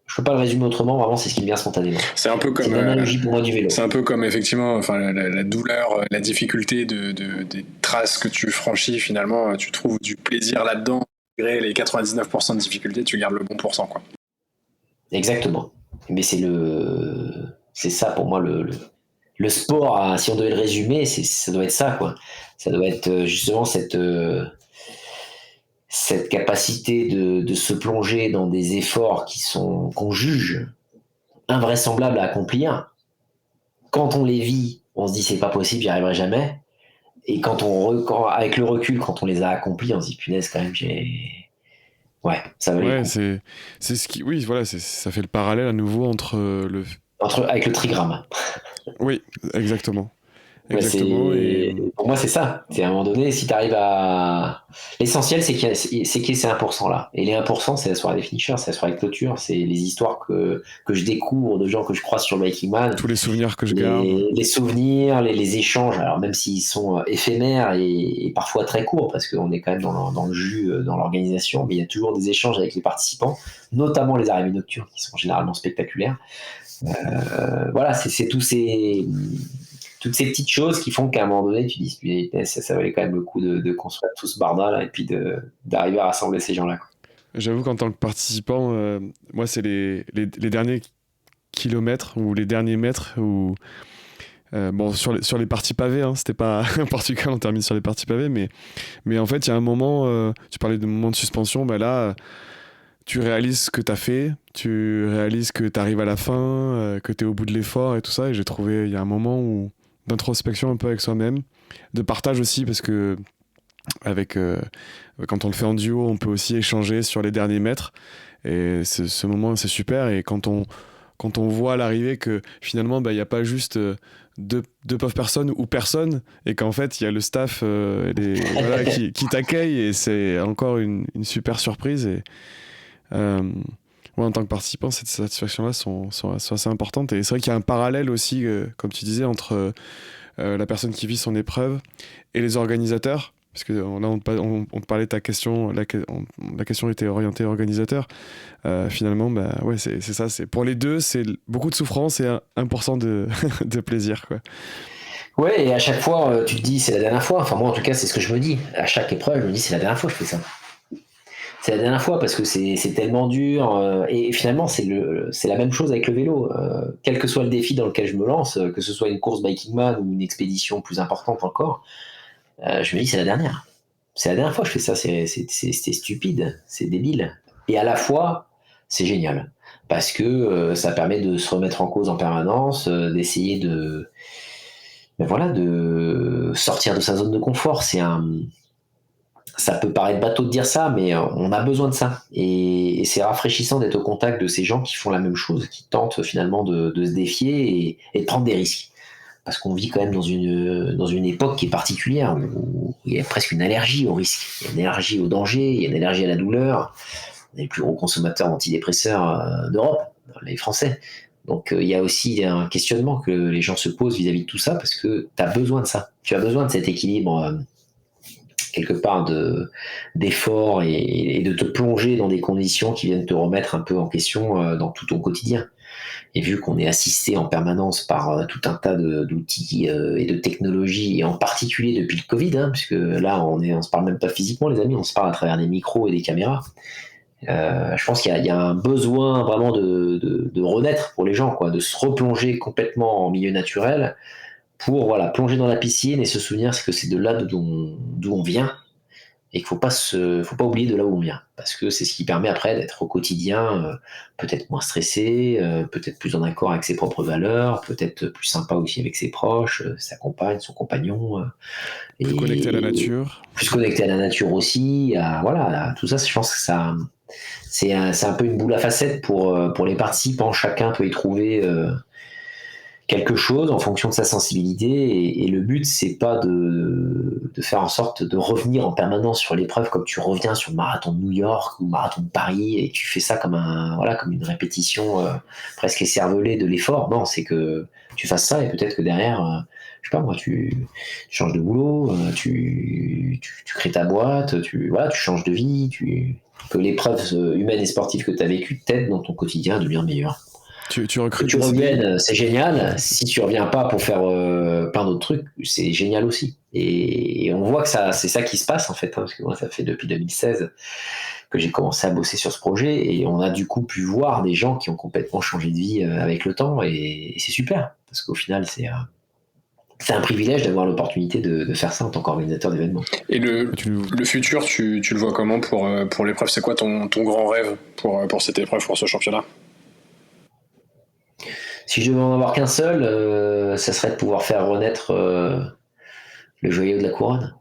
Je peux pas le résumer autrement, vraiment c'est ce qui me vient spontanément. C'est un peu comme l'analogie pour moi du vélo. C'est un peu comme effectivement, enfin la douleur, la difficulté des traces que tu franchis, finalement, tu trouves du plaisir là-dedans. Malgré les 99% de difficulté, tu gardes le bon pourcent, quoi. Exactement. Mais c'est ça pour moi le sport, si on devait le résumer, ça doit être ça, quoi. Ça doit être justement cette capacité de se plonger dans des efforts qu'on juge invraisemblables à accomplir. Quand on les vit, on se dit c'est pas possible, j'y arriverai jamais. Et avec le recul, quand on les a accomplis, on se dit punaise quand même, ouais, ça valait le coup. C'est ce qui, oui, voilà, ça fait le parallèle à nouveau avec le trigramme. Oui, exactement. Exactement. Pour moi, c'est ça. C'est à un moment donné, si tu arrives à. L'essentiel, c'est qu'il y ait ces 1% là. Et les 1%, c'est la soirée des finishers, c'est la soirée de clôture, c'est les histoires que je découvre de gens que je croise sur le Viking Man. Tous les souvenirs que je garde. Les souvenirs, les échanges, alors même s'ils sont éphémères et parfois très courts, parce qu'on est quand même dans le jus, dans l'organisation, mais il y a toujours des échanges avec les participants, notamment les arrivées nocturnes qui sont généralement spectaculaires. Voilà, c'est toutes ces petites choses qui font qu'à un moment donné, tu dis, ça valait quand même le coup de construire tout ce barda là, et puis d'arriver à rassembler ces gens-là. J'avoue qu'en tant que participant, moi, c'est les derniers kilomètres ou les derniers mètres où bon, sur les parties pavées, hein, c'était pas un Portugal, on termine sur les parties pavées, mais en fait il y a un moment, tu parlais de moment de suspension, bah là tu réalises ce que t'as fait, tu réalises que t'arrives à la fin, que t'es au bout de l'effort et tout ça, et j'ai trouvé il y a un moment d'introspection un peu avec soi-même, de partage aussi, parce que quand on le fait en duo, on peut aussi échanger sur les derniers mètres, et ce moment c'est super. Et quand on voit à l'arrivée que finalement il n'y a pas juste deux pauvres personnes ou personne, et qu'en fait il y a le staff voilà, qui t'accueille, et c'est encore une super surprise. Et en tant que participant, cette satisfaction-là sont assez importantes. Et c'est vrai qu'il y a un parallèle aussi, comme tu disais, entre la personne qui vit son épreuve et les organisateurs. Parce que là, on te parlait de ta question, la question était orientée organisateur. Finalement, ouais, c'est ça. Pour les deux, c'est beaucoup de souffrance et 1% de plaisir, quoi. Ouais, et à chaque fois, tu te dis, c'est la dernière fois. Enfin, moi, en tout cas, c'est ce que je me dis. À chaque épreuve, je me dis, c'est la dernière fois que je fais ça. C'est la dernière fois, parce que c'est tellement dur. Et finalement, c'est la même chose avec le vélo. Quel que soit le défi dans lequel je me lance, que ce soit une course Viking Man ou une expédition plus importante encore, je me dis, c'est la dernière. C'est la dernière fois que je fais ça. C'est stupide, c'est débile. Et à la fois, c'est génial. Parce que ça permet de se remettre en cause en permanence, d'essayer de sortir de sa zone de confort. Ça peut paraître bateau de dire ça, mais on a besoin de ça. Et c'est rafraîchissant d'être au contact de ces gens qui font la même chose, qui tentent finalement de se défier et de prendre des risques. Parce qu'on vit quand même dans une époque qui est particulière, où il y a presque une allergie au risque. Il y a une allergie au danger, il y a une allergie à la douleur. On est les plus gros consommateurs d'antidépresseurs d'Europe, les Français. Donc il y a aussi un questionnement que les gens se posent vis-à-vis de tout ça, parce que tu as besoin de ça. Tu as besoin de cet équilibre quelque part d'effort et de te plonger dans des conditions qui viennent te remettre un peu en question dans tout ton quotidien. Et vu qu'on est assisté en permanence par tout un tas d'outils et de technologies, et en particulier depuis le Covid, puisque là on se parle même pas physiquement, les amis, on se parle à travers des micros et des caméras. Je pense qu'il y a un besoin vraiment de renaître pour les gens, quoi, de se replonger complètement en milieu naturel, pour plonger dans la piscine et se souvenir que c'est de là d'où on vient, et qu'il faut pas oublier de là où on vient, parce que c'est ce qui permet après d'être au quotidien peut-être moins stressé, peut-être plus en accord avec ses propres valeurs, peut-être plus sympa aussi avec ses proches, sa compagne, son compagnon, plus connecté à la nature, aussi, tout ça. Je pense que ça c'est un peu une boule à facettes pour les participants. Chacun peut y trouver quelque chose en fonction de sa sensibilité, et le but, c'est pas de faire en sorte de revenir en permanence sur l'épreuve comme tu reviens sur le marathon de New York ou le marathon de Paris, et tu fais ça comme une répétition presque écervelée de l'effort. Non, c'est que tu fasses ça, et peut-être que derrière, je sais pas moi, tu changes de boulot, tu crées ta boîte, tu changes de vie, que l'épreuve humaine et sportive que tu as vécue t'aide dans ton quotidien à devenir meilleur. Tu recrutes. Que tu reviennes, c'est génial. Si tu reviens pas pour faire plein d'autres trucs, c'est génial aussi. Et on voit que c'est ça qui se passe en fait, parce que moi, ça fait depuis 2016 que j'ai commencé à bosser sur ce projet, et on a du coup pu voir des gens qui ont complètement changé de vie avec le temps, et c'est super, parce qu'au final, c'est un privilège d'avoir l'opportunité de faire ça en tant qu'organisateur d'événements. Et le futur, tu le vois comment pour l'épreuve? C'est quoi ton grand rêve pour cette épreuve, pour ce championnat? Si je devais en avoir qu'un seul, ça serait de pouvoir faire renaître le joyau de la couronne.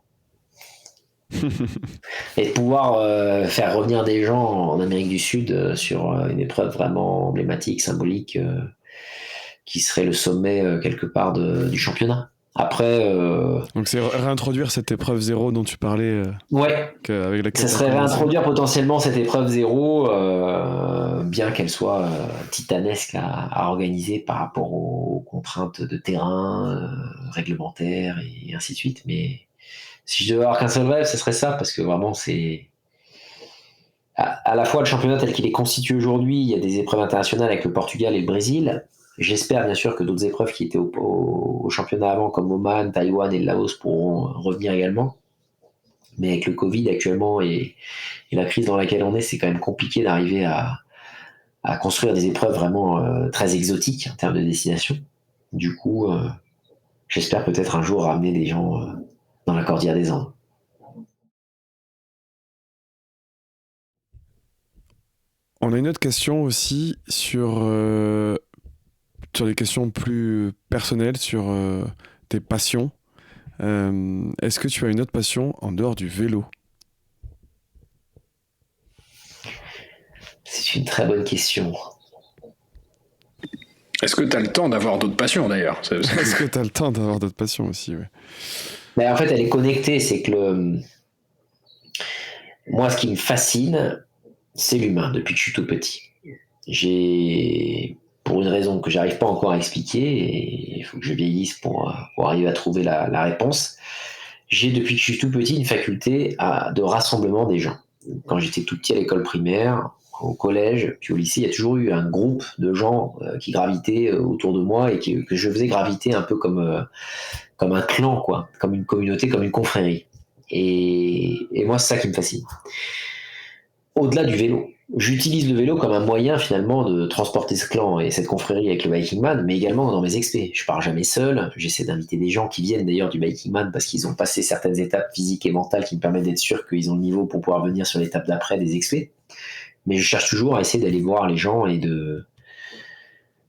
Et de pouvoir faire revenir des gens en Amérique du Sud sur une épreuve vraiment emblématique, symbolique, qui serait le sommet quelque part du championnat. Après, Donc c'est réintroduire cette épreuve zéro dont tu parlais, ouais, avec laquelle ça t'as serait commencé. réintroduire potentiellement cette épreuve zéro, bien qu'elle soit titanesque à organiser par rapport aux contraintes de terrain, réglementaires et ainsi de suite. Mais si je devais avoir qu'un seul rêve, ce serait ça, parce que vraiment, c'est à la fois le championnat tel qu'il est constitué aujourd'hui, il y a des épreuves internationales avec le Portugal et le Brésil. J'espère bien sûr que d'autres épreuves qui étaient au championnat avant, comme Oman, Taïwan et le Laos, pourront revenir également. Mais avec le Covid actuellement et la crise dans laquelle on est, c'est quand même compliqué d'arriver à construire des épreuves vraiment très exotiques en termes de destination. Du coup, j'espère peut-être un jour ramener des gens dans la Cordillère des Andes. On a une autre question aussi sur des questions plus personnelles, sur tes passions. Est-ce que tu as une autre passion en dehors du vélo? C'est une très bonne question. Est-ce que tu as le temps d'avoir d'autres passions d'ailleurs? Est-ce que tu as le temps d'avoir d'autres passions aussi? Ouais. Mais en fait, elle est connectée. C'est que moi, ce qui me fascine, c'est l'humain depuis que je suis tout petit. Pour une raison que j'arrive pas encore à expliquer, et il faut que je vieillisse pour arriver à trouver la réponse, j'ai depuis que je suis tout petit une faculté de rassemblement des gens. Quand j'étais tout petit à l'école primaire, au collège, puis au lycée, il y a toujours eu un groupe de gens qui gravitaient autour de moi et que je faisais graviter un peu comme un clan, quoi, comme une communauté, comme une confrérie. Et moi, c'est ça qui me fascine. Au-delà du vélo, j'utilise le vélo comme un moyen finalement de transporter ce clan et cette confrérie avec le Biking Man, mais également dans mes expés. Je pars jamais seul, j'essaie d'inviter des gens qui viennent d'ailleurs du Biking Man parce qu'ils ont passé certaines étapes physiques et mentales qui me permettent d'être sûr qu'ils ont le niveau pour pouvoir venir sur l'étape d'après des expés. Mais je cherche toujours à essayer d'aller voir les gens et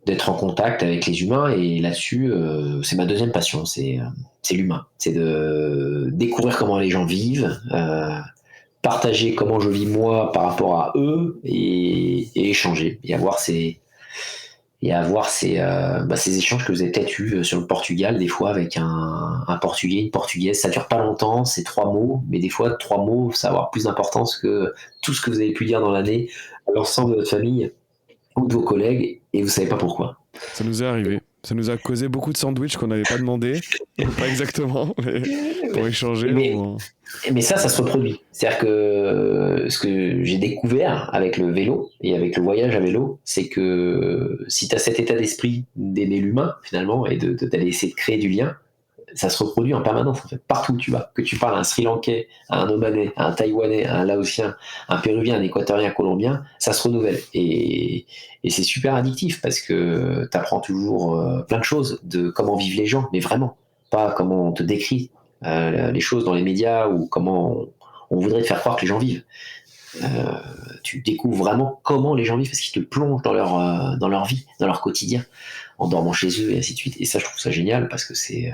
d'être en contact avec les humains, et là-dessus, c'est ma deuxième passion, c'est l'humain. C'est de découvrir comment les gens vivent, partager comment je vis moi par rapport à eux et échanger et avoir ces échanges que vous avez peut-être eu sur le Portugal des fois avec un Portugais, une Portugaise. Ça dure pas longtemps, c'est 3 mots, mais des fois 3 mots ça va avoir plus d'importance que tout ce que vous avez pu dire dans l'année à l'ensemble de votre famille ou de vos collègues, et vous savez pas pourquoi. Ça nous est arrivé. Ça nous a causé beaucoup de sandwichs qu'on n'avait pas demandé. Pas exactement, mais pour échanger. Mais ça se reproduit. C'est-à-dire que ce que j'ai découvert avec le vélo et avec le voyage à vélo, c'est que si tu as cet état d'esprit d'aimer l'humain, finalement, et d'aller essayer de créer du lien, ça se reproduit en permanence, en fait, partout où tu vas. Que tu parles à un Sri Lankais, à un Omanais, à un Taïwanais, à un Laotien, un Péruvien, un Équatorien, un Colombien, ça se renouvelle. Et c'est super addictif parce que tu apprends toujours plein de choses de comment vivent les gens, mais vraiment, pas comment on te décrit les choses dans les médias ou comment on voudrait te faire croire que les gens vivent. Tu découvres vraiment comment les gens vivent parce qu'ils te plongent dans leur vie, dans leur quotidien, en dormant chez eux et ainsi de suite. Et ça, je trouve ça génial parce que c'est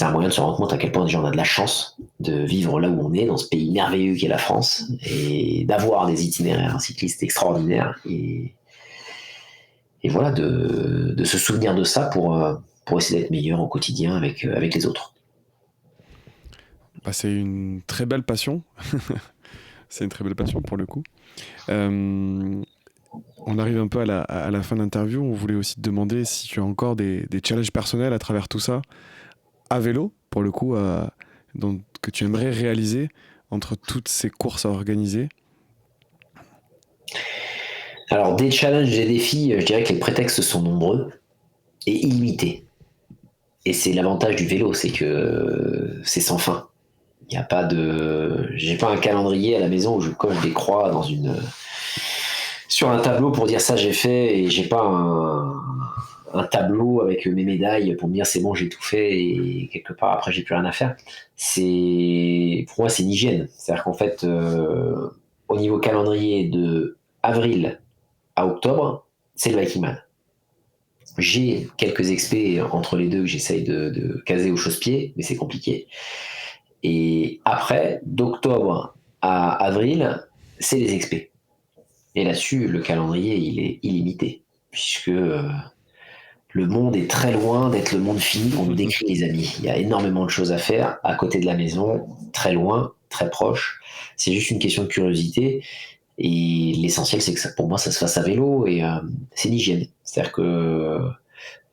un moyen de se rendre compte à quel point déjà on a de la chance de vivre là où on est, dans ce pays merveilleux qu'est la France, et d'avoir des itinéraires cyclistes extraordinaires, et voilà, de se souvenir de ça pour essayer d'être meilleur au quotidien avec les autres. Bah, c'est une très belle passion. C'est une très belle passion pour le coup. On arrive un peu à la fin de l'interview. On voulait aussi te demander si tu as encore des challenges personnels à travers tout ça, à vélo, pour le coup, que tu aimerais réaliser entre toutes ces courses à organiser. Alors, des challenges, des défis, je dirais que les prétextes sont nombreux et illimités. Et c'est l'avantage du vélo, c'est que c'est sans fin. Il y a pas j'ai pas un calendrier à la maison où je coche des croix sur un tableau pour dire ça j'ai fait, et j'ai pas un tableau avec mes médailles pour me dire c'est bon, j'ai tout fait et quelque part après j'ai plus rien à faire. Pour moi c'est une hygiène. C'est-à-dire qu'en fait, au niveau calendrier, de avril à octobre, c'est le Biking Man. J'ai quelques expés entre les deux que j'essaye de caser au chausse-pied, mais c'est compliqué. Et après, d'octobre à avril, c'est les expés. Et là-dessus, le calendrier, il est illimité, puisque le monde est très loin d'être le monde fini qu'on nous décrit, les amis. Il y a énormément de choses à faire à côté de la maison, très loin, très proche. C'est juste une question de curiosité. Et l'essentiel, c'est que pour moi, ça se fasse à vélo et c'est l'hygiène. C'est-à-dire que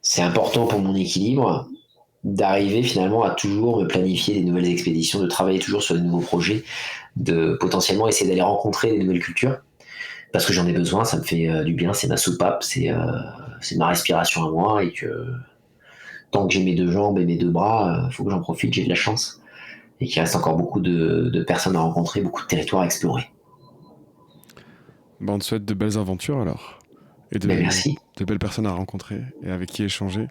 c'est important pour mon équilibre d'arriver finalement à toujours me planifier des nouvelles expéditions, de travailler toujours sur de nouveaux projets, de potentiellement essayer d'aller rencontrer des nouvelles cultures. Parce que j'en ai besoin, ça me fait du bien, c'est ma soupape, c'est ma respiration à moi, et que tant que j'ai mes 2 jambes et mes 2 bras, faut que j'en profite, j'ai de la chance, et qu'il reste encore beaucoup de personnes à rencontrer, beaucoup de territoires à explorer. On te souhaite de belles aventures alors, et Merci. de belles personnes à rencontrer et avec qui échanger.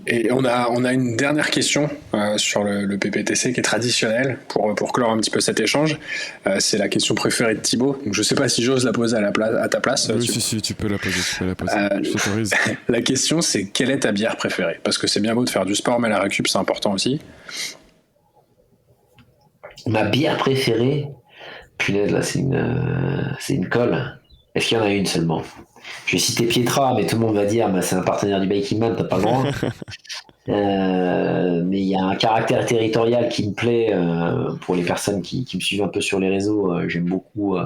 Et on a une dernière question sur le PPTC qui est traditionnelle pour clore un petit peu cet échange. C'est la question préférée de Thibaut. Donc je sais pas si j'ose la poser à ta place. Oui, si, tu peux la poser. Je t'autorise. La question, c'est quelle est ta bière préférée? Parce que c'est bien beau de faire du sport, mais la récup, c'est important aussi. Ma bière préférée, punaise, là, c'est une colle. Est-ce qu'il y en a une seulement? Je vais citer Pietra, mais tout le monde va dire c'est un partenaire du Biking Man, t'as pas le droit. Mais il y a un caractère territorial qui me plaît pour les personnes qui me suivent un peu sur les réseaux. J'aime beaucoup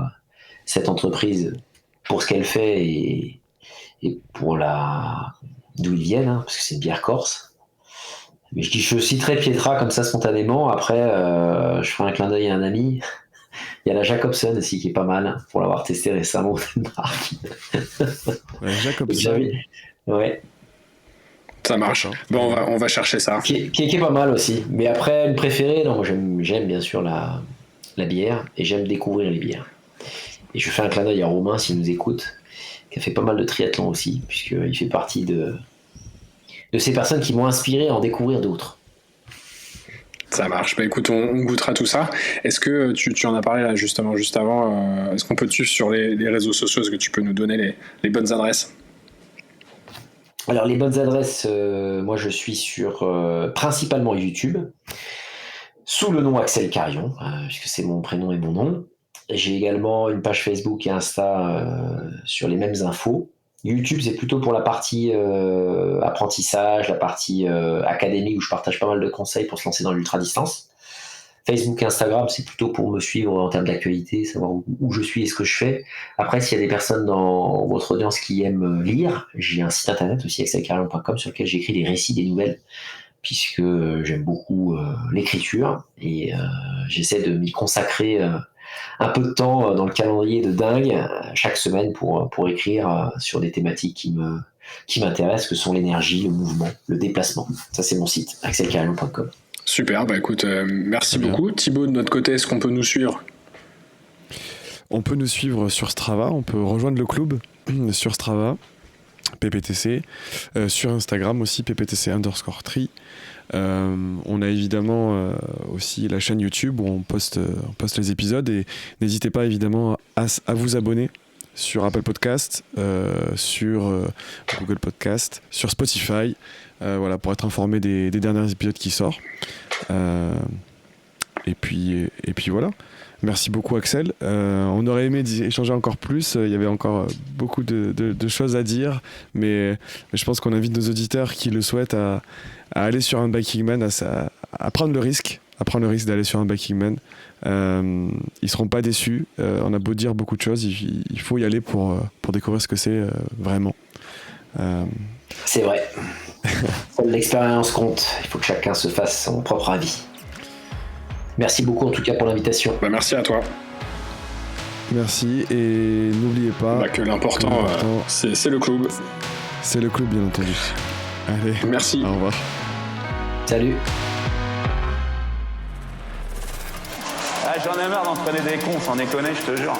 cette entreprise pour ce qu'elle fait et pour d'où ils viennent, parce que c'est une bière corse. Mais je citerai Pietra comme ça spontanément. Après, je ferai un clin d'œil à un ami. Il y a la Jacobson aussi qui est pas mal, pour l'avoir testé récemment. Jacobson. Ouais. Ça marche. Bon, on va chercher ça. Qui est pas mal aussi. Mais après, une préférée, non, moi j'aime bien sûr la bière et j'aime découvrir les bières. Et je fais un clin d'œil à Romain s'il nous écoute, qui a fait pas mal de triathlon aussi, puisqu'il fait partie de ces personnes qui m'ont inspiré à en découvrir d'autres. Ça marche. Bah écoute, on goûtera tout ça. Est-ce que tu en as parlé là justement juste avant, est-ce qu'on peut te suivre sur les réseaux sociaux? Est-ce que tu peux nous donner les bonnes adresses? Alors les bonnes adresses, moi je suis sur principalement YouTube, sous le nom Axel Carion, puisque c'est mon prénom et mon nom. J'ai également une page Facebook et Insta sur les mêmes infos. YouTube, c'est plutôt pour la partie apprentissage, la partie académique, où je partage pas mal de conseils pour se lancer dans l'ultra-distance. Facebook et Instagram, c'est plutôt pour me suivre en termes d'actualité, savoir où je suis et ce que je fais. Après, s'il y a des personnes dans votre audience qui aiment lire, j'ai un site internet aussi, axelcarion.com, sur lequel j'écris des récits, des nouvelles, puisque j'aime beaucoup l'écriture, et j'essaie de m'y consacrer un peu de temps dans le calendrier de dingue chaque semaine pour écrire sur des thématiques qui m'intéressent, que sont l'énergie, le mouvement, le déplacement. Ça, c'est mon site, axelcarion.com. Super, bah écoute, merci beaucoup. Thibaut, de notre côté, est-ce qu'on peut nous suivre? On peut nous suivre sur Strava, on peut rejoindre le club sur Strava, PPTC, sur Instagram aussi, PPTC_tri. On a évidemment aussi la chaîne YouTube où on poste les épisodes, et n'hésitez pas évidemment à vous abonner sur Apple Podcast, sur Google Podcast, sur Spotify, voilà, pour être informé des derniers épisodes qui sortent. Et puis voilà. Merci beaucoup Axel. On aurait aimé échanger encore plus. Il y avait encore beaucoup de choses à dire, mais je pense qu'on invite nos auditeurs qui le souhaitent à aller sur un Biking Man, à prendre le risque d'aller sur un Biking Man. Ils seront pas déçus. On a beau dire beaucoup de choses, il faut y aller pour découvrir ce que c'est vraiment. C'est vrai. L'expérience compte. Il faut que chacun se fasse son propre avis. Merci beaucoup en tout cas pour l'invitation. Bah, merci à toi. Merci, et n'oubliez pas que l'important, c'est le club. C'est le club, bien entendu. Allez, merci. Au revoir. Salut. J'en ai marre d'entraîner des cons, sans déconner, je te jure.